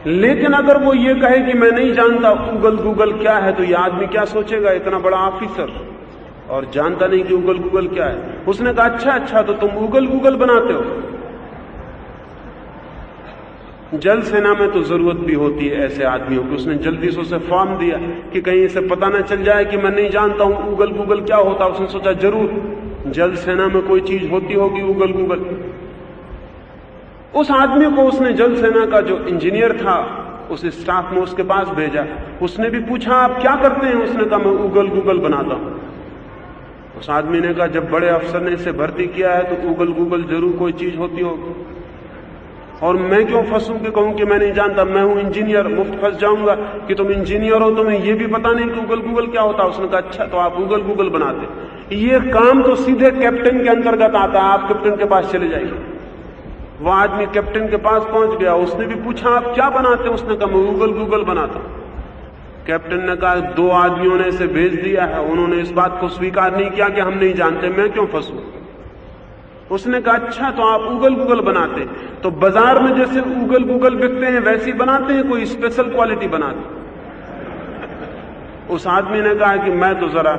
लेकिन अगर वो ये कहे कि मैं नहीं जानता गूगल क्या है, तो ये आदमी क्या सोचेगा? इतना बड़ा ऑफिसर और जानता नहीं कि गूगल क्या है। उसने कहा अच्छा तो तुम गूगल बनाते हो। जल सेना में तो जरूरत भी होती है ऐसे आदमियों की। उसने जल्दी से उसे फॉर्म दिया कि कहीं इसे पता ना चल जाए कि मैं नहीं जानता हूं गूगल क्या होता। उसने सोचा जरूर जल सेना में कोई चीज होती होगी गूगल। उस आदमी को उसने जल सेना का जो इंजीनियर था उस स्टाफ में उसके पास भेजा। उसने भी पूछा आप क्या करते हैं? उसने कहा मैं गूगल बनाता हूं। उस आदमी ने कहा जब बड़े अफसर ने इसे भर्ती किया है तो गूगल जरूर कोई चीज होती होगी, और मैं क्यों फंसूं कि कहूं कि मैं नहीं जानता? मैं हूं इंजीनियर, मुफ्त फंस जाऊंगा कि तुम इंजीनियर हो, तुम्हें यह भी पता नहीं कि गूगल क्या होता। उसने कहा अच्छा तो आप गूगल बनाते। ये काम तो सीधे कैप्टन के अंतर्गत आता है, आप कैप्टन के पास चले जाइए। वह आदमी कैप्टन के पास पहुंच गया। उसने भी पूछा आप क्या बनाते? उसने कहा मैं गूगल बनाता हूं। कैप्टन ने कहा दो आदमियों ने इसे भेज दिया है, उन्होंने इस बात को स्वीकार नहीं किया कि हम नहीं जानते, मैं क्यों फंसूं? उसने कहा अच्छा तो आप गूगल बनाते। तो बाजार में जैसे गूगल बिकते हैं वैसे ही बनाते हैं, कोई स्पेशल क्वालिटी बनाते? उस आदमी ने कहा कि मैं तो जरा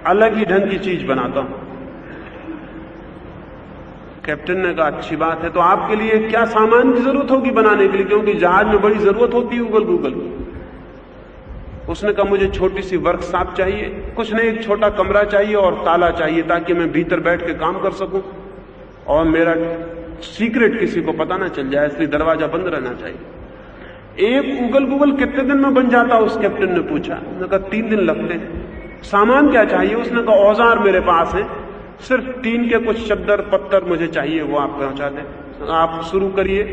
अलग ही ढंग की चीज बनाता हूं। कैप्टन ने कहा अच्छी बात है, तो आपके लिए क्या सामान की जरूरत होगी बनाने के लिए? क्योंकि जहाज में बड़ी जरूरत होती है गूगल की। उसने कहा मुझे छोटी सी वर्कशॉप चाहिए, कुछ नहीं एक छोटा कमरा चाहिए और ताला चाहिए ताकि मैं भीतर बैठ के काम कर सकूं और मेरा सीक्रेट किसी को पता ना चल जाए, इसलिए दरवाजा बंद रहना चाहिए। एक गूगल कितने दिन में बन जाता? उस कैप्टन ने पूछा। उसने कहा 3 दिन लगते हैं। सामान क्या चाहिए? उसने कहा औजार मेरे पास है, सिर्फ टीन के कुछ चद्दर पत्थर मुझे चाहिए, वो आप पहुंचा दें। आप शुरू करिए।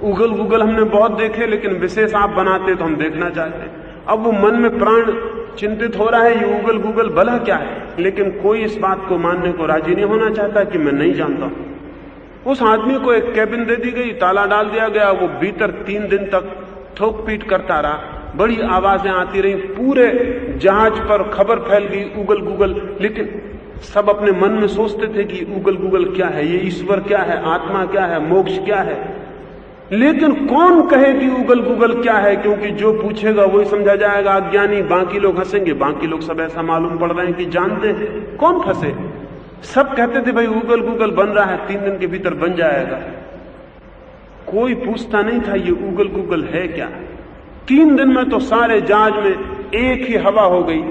गूगल हमने बहुत देखे, लेकिन विशेष आप बनाते तो हम देखना चाहते हैं। अब वो मन में प्राण चिंतित हो रहा है ये गूगल भला क्या है, लेकिन कोई इस बात को मानने को राजी नहीं होना चाहता कि मैं नहीं जानता हूं। उस आदमी को एक केबिन दे दी गई, ताला डाल दिया गया। वो भीतर 3 दिन तक ठोक पीट करता रहा, बड़ी आवाजें आती रही, पूरे जहाज पर खबर फैल गई गूगल। लेकिन सब अपने मन में सोचते थे कि उगल गुगल क्या है, ये ईश्वर क्या है, आत्मा क्या है, मोक्ष क्या है। लेकिन कौन कहे कि उगल गुगल क्या है, क्योंकि जो पूछेगा वही समझा जाएगा अज्ञानी, बाकी लोग हंसेंगे, बाकी लोग सब ऐसा मालूम पड़ रहे हैं कि जानते हैं। कौन फंसे? सब कहते थे भाई उगल गुगल बन रहा है, 3 दिन के भीतर बन जाएगा। कोई पूछता नहीं था ये उगल गुगल है क्या। 3 दिन में तो सारे जहाज में एक ही हवा हो गई,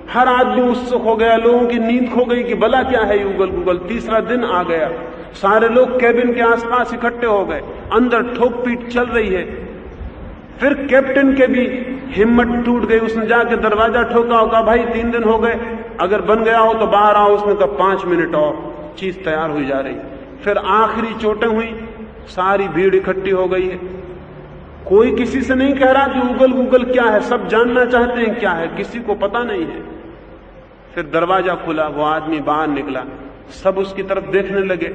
हर आदमी उत्सुक हो गया, लोगों की नींद खो गई कि भला क्या है ये उगल गुगल। तीसरा दिन आ गया, सारे लोग कैबिन के आसपास इकट्ठे हो गए, अंदर ठोक पीट चल रही है। फिर कैप्टन के भी हिम्मत टूट गई, उसने जाके दरवाजा ठोका और कहा भाई 3 दिन हो गए, अगर बन गया हो तो बाहर आओ। उसने कहा 5 मिनट और, चीज तैयार हुई जा रही। फिर आखिरी चोटें हुई, सारी भीड़ इकट्ठी हो गई है। कोई किसी से नहीं कह रहा कि उगल गुगल क्या है, सब जानना चाहते हैं क्या है, किसी को पता नहीं है। फिर दरवाजा खुला, वो आदमी बाहर निकला, सब उसकी तरफ देखने लगे।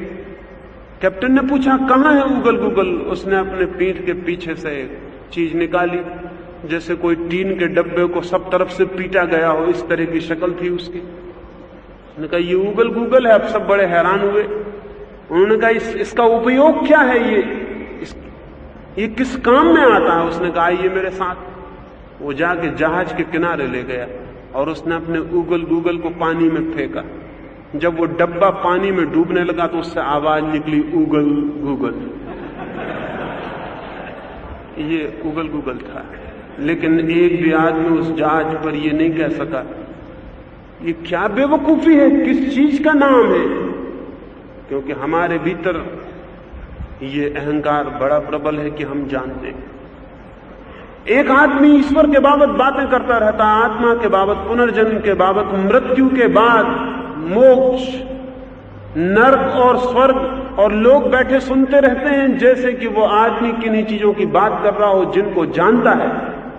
कैप्टन ने पूछा कहां है उगल गुगल। उसने अपने पीठ के पीछे से एक चीज निकाली, जैसे कोई टीन के डब्बे को सब तरफ से पीटा गया हो, इस तरह की शक्ल थी उसकी। उन्होंने कहा ये उगल गुगल है। अब सब बड़े हैरान हुए। उन्होंने कहा इसका उपयोग क्या है, ये किस काम में आता है। उसने कहा आइए मेरे साथ। वो जाके जहाज के किनारे ले गया और उसने अपने उगल गुगल को पानी में फेंका। जब वो डब्बा पानी में डूबने लगा तो उससे आवाज निकली उगल गुगल। ये उगल गुगल था। लेकिन एक भी आदमी उस जहाज पर ये नहीं कह सका ये क्या बेवकूफी है, किस चीज का नाम है। क्योंकि हमारे भीतर ये अहंकार बड़ा प्रबल है कि हम जानते हैं। एक आदमी ईश्वर के बाबत बातें करता रहता, आत्मा के बाबत, पुनर्जन्म के बाबत, मृत्यु के बाद मोक्ष, नरक और स्वर्ग, और लोग बैठे सुनते रहते हैं जैसे कि वो आदमी किन्हीं चीजों की बात कर रहा हो जिनको जानता है।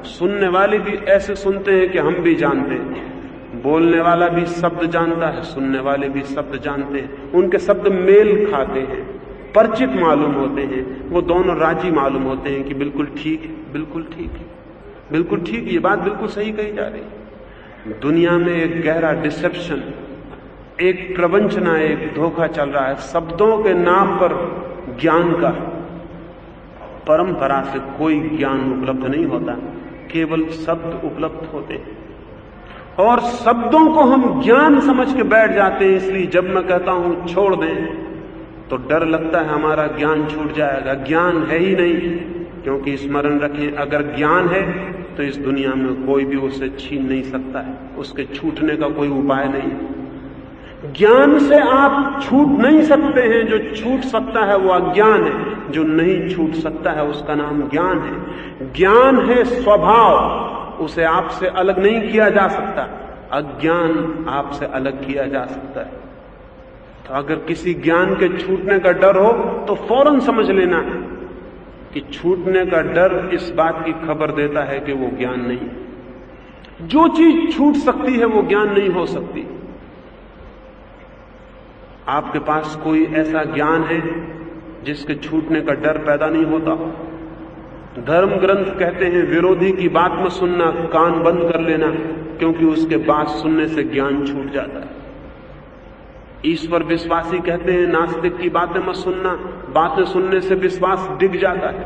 सुनने वाले भी ऐसे सुनते हैं कि हम भी जानते हैं। बोलने वाला भी शब्द जानता है, सुनने वाले भी शब्द जानते हैं। उनके शब्द मेल खाते हैं, परिचित मालूम होते हैं। वो दोनों राजी मालूम होते हैं कि बिल्कुल ठीक है, बिल्कुल ठीक है, बिल्कुल ठीक, ये बात बिल्कुल सही कही जा रही है। दुनिया में एक गहरा डिसेप्शन, एक प्रवंचना, एक धोखा चल रहा है। शब्दों के नाम पर ज्ञान का, परंपरा से कोई ज्ञान उपलब्ध नहीं होता, केवल शब्द उपलब्ध होते हैं। और शब्दों को हम ज्ञान समझ के बैठ जाते हैं। इसलिए जब मैं कहता हूं छोड़ दें तो डर लगता है हमारा ज्ञान छूट जाएगा। ज्ञान है ही नहीं, क्योंकि स्मरण रखें अगर ज्ञान है तो इस दुनिया में कोई भी उसे छीन नहीं सकता है, उसके छूटने का कोई उपाय नहीं। ज्ञान से आप छूट नहीं सकते हैं, जो छूट सकता है वो अज्ञान है, जो नहीं छूट सकता है उसका नाम ज्ञान है। ज्ञान है स्वभाव, उसे आपसे अलग नहीं किया जा सकता। अज्ञान आपसे अलग किया जा सकता है। तो अगर किसी ज्ञान के छूटने का डर हो तो फौरन समझ लेना कि छूटने का डर इस बात की खबर देता है कि वो ज्ञान नहीं है। जो चीज छूट सकती है वो ज्ञान नहीं हो सकती। आपके पास कोई ऐसा ज्ञान है जिसके छूटने का डर पैदा नहीं होता। धर्म ग्रंथ कहते हैं विरोधी की बात में सुनना, कान बंद कर लेना, क्योंकि उसके बात सुनने से ज्ञान छूट जाता है। ईश्वर विश्वासी कहते हैं नास्तिक की बातें मत सुनना, बातें सुनने से विश्वास डिग जाता है।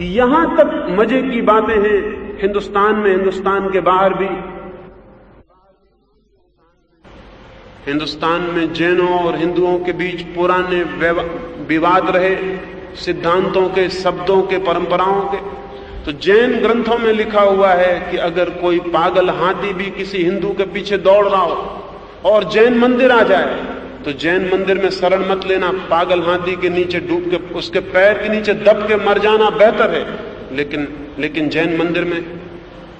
यहां तक मजे की बातें हैं हिंदुस्तान में, हिंदुस्तान के बाहर भी। हिंदुस्तान में जैनों और हिंदुओं के बीच पुराने विवाद रहे, सिद्धांतों के, शब्दों के, परंपराओं के। तो जैन ग्रंथों में लिखा हुआ है कि अगर कोई पागल हाथी भी किसी हिंदू के पीछे दौड़ रहा हो और जैन मंदिर आ जाए तो जैन मंदिर में शरण मत लेना, पागल हाथी के नीचे डूब के, उसके पैर के नीचे दब के मर जाना बेहतर है। लेकिन जैन मंदिर में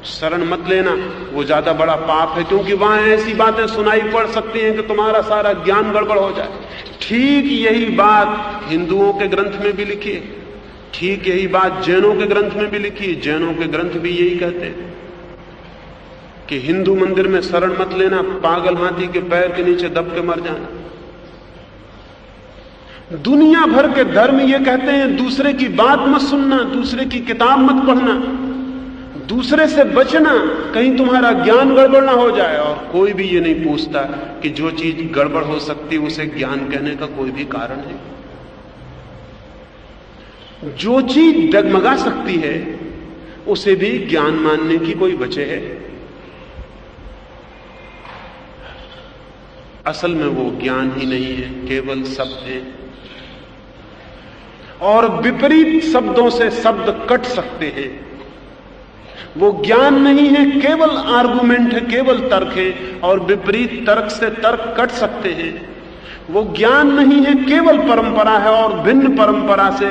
शरण मत लेना, वो ज्यादा बड़ा पाप है, क्योंकि वहां ऐसी बातें सुनाई पड़ सकती हैं कि तुम्हारा सारा ज्ञान गड़बड़ हो जाए। ठीक यही बात हिंदुओं के ग्रंथ में भी लिखी है, ठीक यही बात जैनों के ग्रंथ में भी लिखी है। जैनों के ग्रंथ भी यही कहते हैं कि हिंदू मंदिर में शरण मत लेना, पागल हाथी के पैर के नीचे दब के मर जाना। दुनिया भर के धर्म ये कहते हैं दूसरे की बात मत सुनना, दूसरे की किताब मत पढ़ना। दूसरे से बचना, कहीं तुम्हारा ज्ञान गड़बड़ ना हो जाए। और कोई भी ये नहीं पूछता कि जो चीज गड़बड़ हो सकती है उसे ज्ञान कहने का कोई भी कारण है। जो चीज डगमगा सकती है उसे भी ज्ञान मानने की कोई वजह है? असल में वो ज्ञान ही नहीं है, केवल शब्द है। और विपरीत शब्दों से शब्द कट सकते हैं। वो ज्ञान नहीं है, केवल आर्गुमेंट है, केवल तर्क है। और विपरीत तर्क से तर्क कट सकते हैं। वो ज्ञान नहीं है, केवल परंपरा है। और भिन्न परंपरा से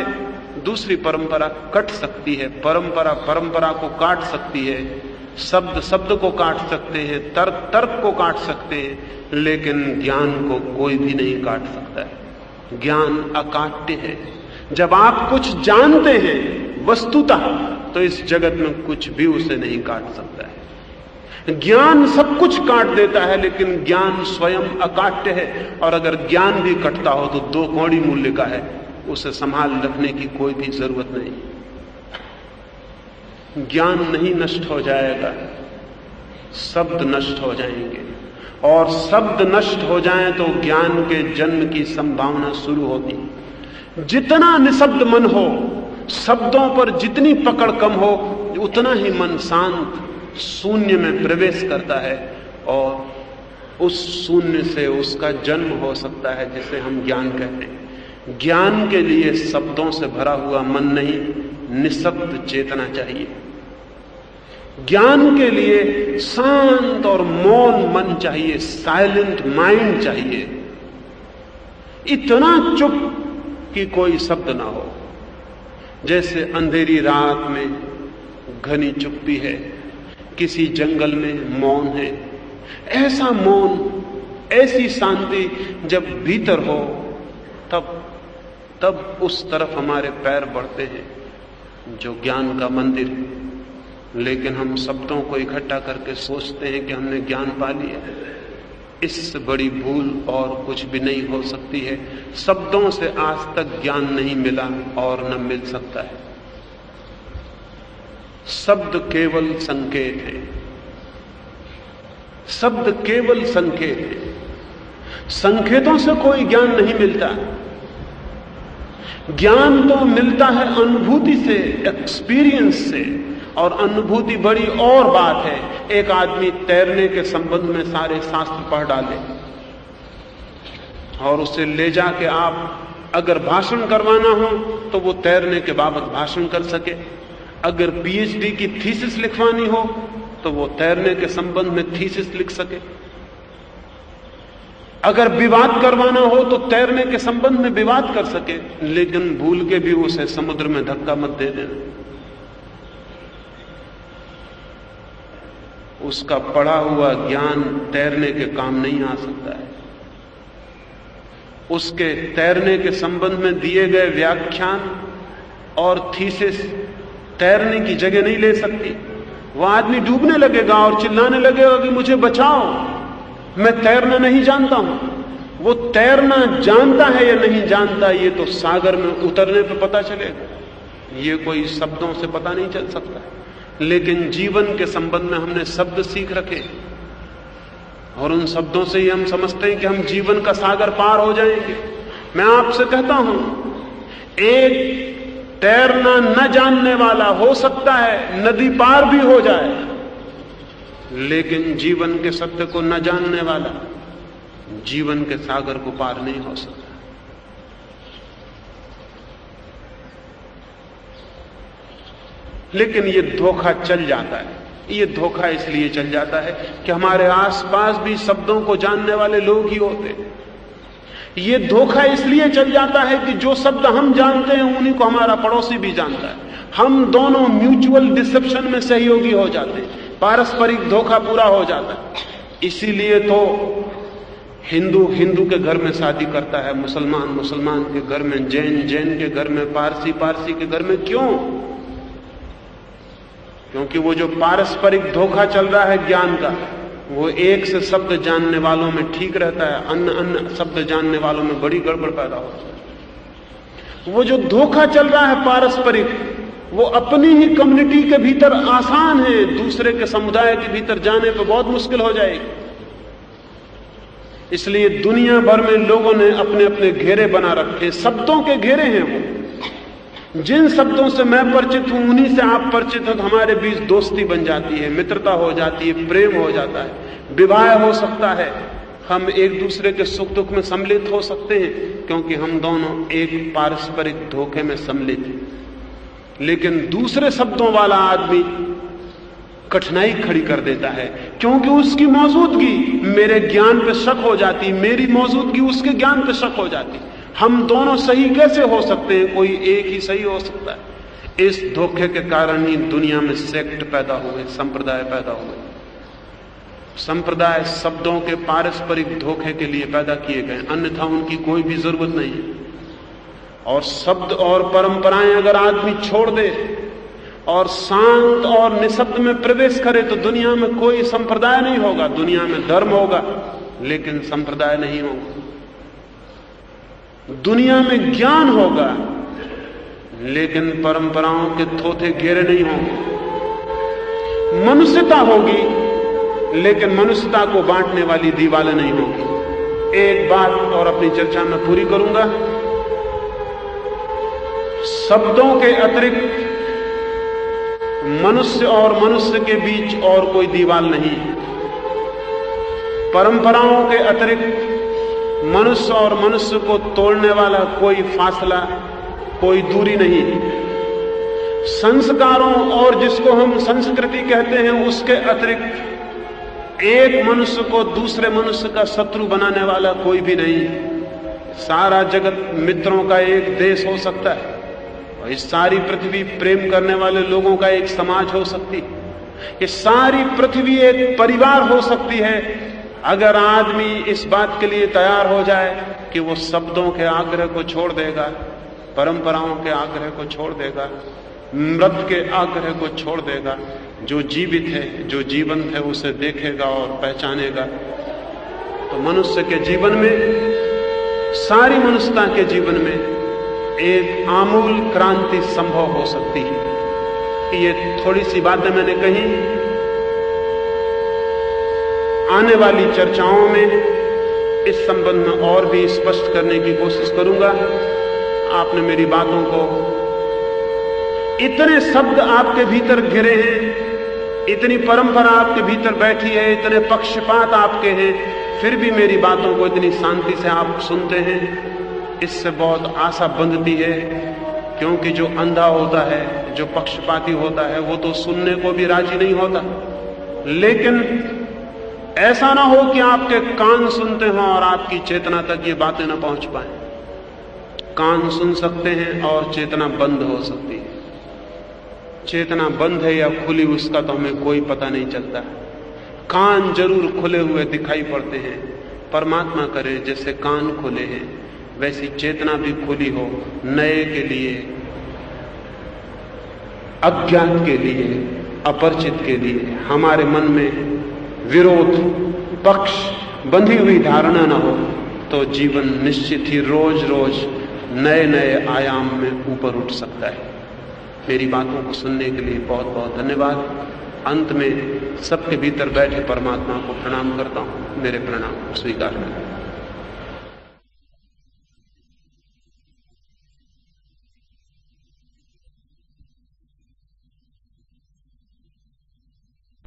दूसरी परंपरा कट सकती है। परंपरा परंपरा को काट सकती है, शब्द शब्द को काट सकते हैं, तर्क तर्क को काट सकते हैं, लेकिन ज्ञान को कोई भी नहीं काट सकता है। ज्ञान अकाट्य है। जब आप कुछ जानते हैं वस्तुतः, तो इस जगत में कुछ भी उसे नहीं काट सकता है। ज्ञान सब कुछ काट देता है, लेकिन ज्ञान स्वयं अकाट्य है। और अगर ज्ञान भी कटता हो तो 2 कौड़ी मूल्य का है, उसे संभाल रखने की कोई भी जरूरत नहीं। ज्ञान नहीं नष्ट हो जाएगा, शब्द नष्ट हो जाएंगे। और शब्द नष्ट हो जाएं तो ज्ञान के जन्म की संभावना शुरू होती। जितना निशब्द मन हो, शब्दों पर जितनी पकड़ कम हो, उतना ही मन शांत शून्य में प्रवेश करता है। और उस शून्य से उसका जन्म हो सकता है, जिसे हम ज्ञान कहते हैं। ज्ञान के लिए शब्दों से भरा हुआ मन नहीं, निशब्द चेतना चाहिए। ज्ञान के लिए शांत और मौन मन चाहिए, साइलेंट माइंड चाहिए। इतना चुप कि कोई शब्द ना हो। जैसे अंधेरी रात में घनी चुप्पी है, किसी जंगल में मौन है, ऐसा मौन, ऐसी शांति जब भीतर हो, तब उस तरफ हमारे पैर बढ़ते हैं जो ज्ञान का मंदिर। लेकिन हम शब्दों को इकट्ठा करके सोचते हैं कि हमने ज्ञान पा लिया। इससे बड़ी भूल और कुछ भी नहीं हो सकती है। शब्दों से आज तक ज्ञान नहीं मिला और न मिल सकता है। शब्द केवल संकेत है, शब्द केवल संकेत है। संकेतों से कोई ज्ञान नहीं मिलता। ज्ञान तो मिलता है अनुभूति से, एक्सपीरियंस से। और अनुभूति बड़ी और बात है। एक आदमी तैरने के संबंध में सारे शास्त्र पढ़ डाले और उसे ले जाके आप अगर भाषण करवाना हो तो वो तैरने के बाबत भाषण कर सके। अगर पीएचडी की थीसिस लिखवानी हो तो वो तैरने के संबंध में थीसिस लिख सके। अगर विवाद करवाना हो तो तैरने के संबंध में विवाद कर सके। लेकिन भूल के भी उसे समुद्र में धक्का मत दे देना। उसका पढ़ा हुआ ज्ञान तैरने के काम नहीं आ सकता है। उसके तैरने के संबंध में दिए गए व्याख्यान और थीसिस तैरने की जगह नहीं ले सकती। वह आदमी डूबने लगेगा और चिल्लाने लगेगा कि मुझे बचाओ, मैं तैरना नहीं जानता हूं। वो तैरना जानता है या नहीं जानता, ये तो सागर में उतरने पर पता चलेगा। ये कोई शब्दों से पता नहीं चल सकता। लेकिन जीवन के संबंध में हमने शब्द सीख रखे और उन शब्दों से ही हम समझते हैं कि हम जीवन का सागर पार हो जाएंगे। मैं आपसे कहता हूं, एक तैरना न जानने वाला हो सकता है नदी पार भी हो जाए, लेकिन जीवन के सत्य को न जानने वाला जीवन के सागर को पार नहीं हो सकता। लेकिन ये धोखा चल जाता है। ये धोखा इसलिए चल जाता है कि हमारे आसपास भी शब्दों को जानने वाले लोग ही होते हैं। ये धोखा इसलिए चल जाता है कि जो शब्द हम जानते हैं उन्हीं को हमारा पड़ोसी भी जानता है। हम दोनों म्यूचुअल डिसेप्शन में सहयोगी हो जाते हैं, पारस्परिक धोखा पूरा हो जाता है। इसीलिए तो हिंदू हिंदू के घर में शादी करता है, मुसलमान मुसलमान के घर में, जैन जैन के घर में, पारसी पारसी के घर में। क्यों? क्योंकि वो जो पारस्परिक धोखा चल रहा है ज्ञान का, वो एक से शब्द जानने वालों में ठीक रहता है, अन्य अन्य शब्द जानने वालों में बड़ी गड़बड़ पैदा होती है। वो जो धोखा चल रहा है पारस्परिक, वो अपनी ही कम्युनिटी के भीतर आसान है, दूसरे के समुदाय के भीतर जाने पर बहुत मुश्किल हो जाएगी। इसलिए दुनिया भर में लोगों ने अपने अपने घेरे बना रखे, शब्दों के घेरे हैं। वो जिन शब्दों से मैं परिचित हूं, उन्हीं से आप परिचित हो, तो हमारे बीच दोस्ती बन जाती है, मित्रता हो जाती है, प्रेम हो जाता है, विवाह हो सकता है, हम एक दूसरे के सुख दुख में सम्मिलित हो सकते हैं, क्योंकि हम दोनों एक पारस्परिक धोखे में सम्मिलित हैं। लेकिन दूसरे शब्दों वाला आदमी कठिनाई खड़ी कर देता है, क्योंकि उसकी मौजूदगी मेरे ज्ञान पे शक हो जाती, मेरी मौजूदगी उसके ज्ञान पे शक हो जाती। हम दोनों सही कैसे हो सकते हैं? कोई एक ही सही हो सकता है। इस धोखे के कारण ही दुनिया में सेक्ट पैदा हुए, संप्रदाय पैदा हुए। संप्रदाय शब्दों के पारस्परिक धोखे के लिए पैदा किए गए, अन्यथा उनकी कोई भी जरूरत नहीं है। और शब्द और परंपराएं अगर आदमी छोड़ दे और शांत और निशब्द में प्रवेश करे, तो दुनिया में कोई संप्रदाय नहीं होगा। दुनिया में धर्म होगा लेकिन संप्रदाय नहीं होगा। दुनिया में ज्ञान होगा लेकिन परंपराओं के थोथे घेरे नहीं होंगे। मनुष्यता होगी लेकिन मनुष्यता को बांटने वाली दीवारें नहीं होगी। एक बात और अपनी चर्चा में पूरी करूंगा। शब्दों के अतिरिक्त मनुष्य और मनुष्य के बीच और कोई दीवार नहीं। परंपराओं के अतिरिक्त मनुष्य और मनुष्य को तोड़ने वाला कोई फासला, कोई दूरी नहीं। संस्कारों और जिसको हम संस्कृति कहते हैं, उसके अतिरिक्त एक मनुष्य को दूसरे मनुष्य का शत्रु बनाने वाला कोई भी नहीं। सारा जगत मित्रों का एक देश हो सकता है और इस सारी पृथ्वी प्रेम करने वाले लोगों का एक समाज हो सकती है। ये सारी पृथ्वी एक परिवार हो सकती है, अगर आदमी इस बात के लिए तैयार हो जाए कि वो शब्दों के आग्रह को छोड़ देगा, परंपराओं के आग्रह को छोड़ देगा, मृत के आग्रह को छोड़ देगा। जो जीवित है, जो जीवंत है, उसे देखेगा और पहचानेगा। तो मनुष्य के जीवन में, सारी मनुष्यता के जीवन में एक आमूल क्रांति संभव हो सकती है। ये थोड़ी सी बातें मैंने कही। आने वाली चर्चाओं में इस संबंध में और भी स्पष्ट करने की कोशिश करूंगा। आपने मेरी बातों को, इतने शब्द आपके भीतर घिरे हैं, इतनी परंपरा आपके भीतर बैठी है, इतने पक्षपात आपके हैं, फिर भी मेरी बातों को इतनी शांति से आप सुनते हैं, इससे बहुत आशा बंधती है। क्योंकि जो अंधा होता है, जो पक्षपाती होता है, वो तो सुनने को भी राजी नहीं होता। लेकिन ऐसा ना हो कि आपके कान सुनते हों और आपकी चेतना तक ये बातें ना पहुंच पाए। कान सुन सकते हैं और चेतना बंद हो सकती है। चेतना बंद है या खुली, उसका तो हमें कोई पता नहीं चलता। कान जरूर खुले हुए दिखाई पड़ते हैं। परमात्मा करे जैसे कान खुले हैं वैसी चेतना भी खुली हो, नए के लिए, अज्ञात के लिए, अपरिचित के लिए। हमारे मन में विरोध, पक्ष, बंधी हुई धारणा न हो तो जीवन निश्चित ही रोज रोज नए नए आयाम में ऊपर उठ सकता है। मेरी बातों को सुनने के लिए बहुत बहुत धन्यवाद। अंत में सबके भीतर बैठे परमात्मा को प्रणाम करता हूं। मेरे प्रणाम स्वीकार करें।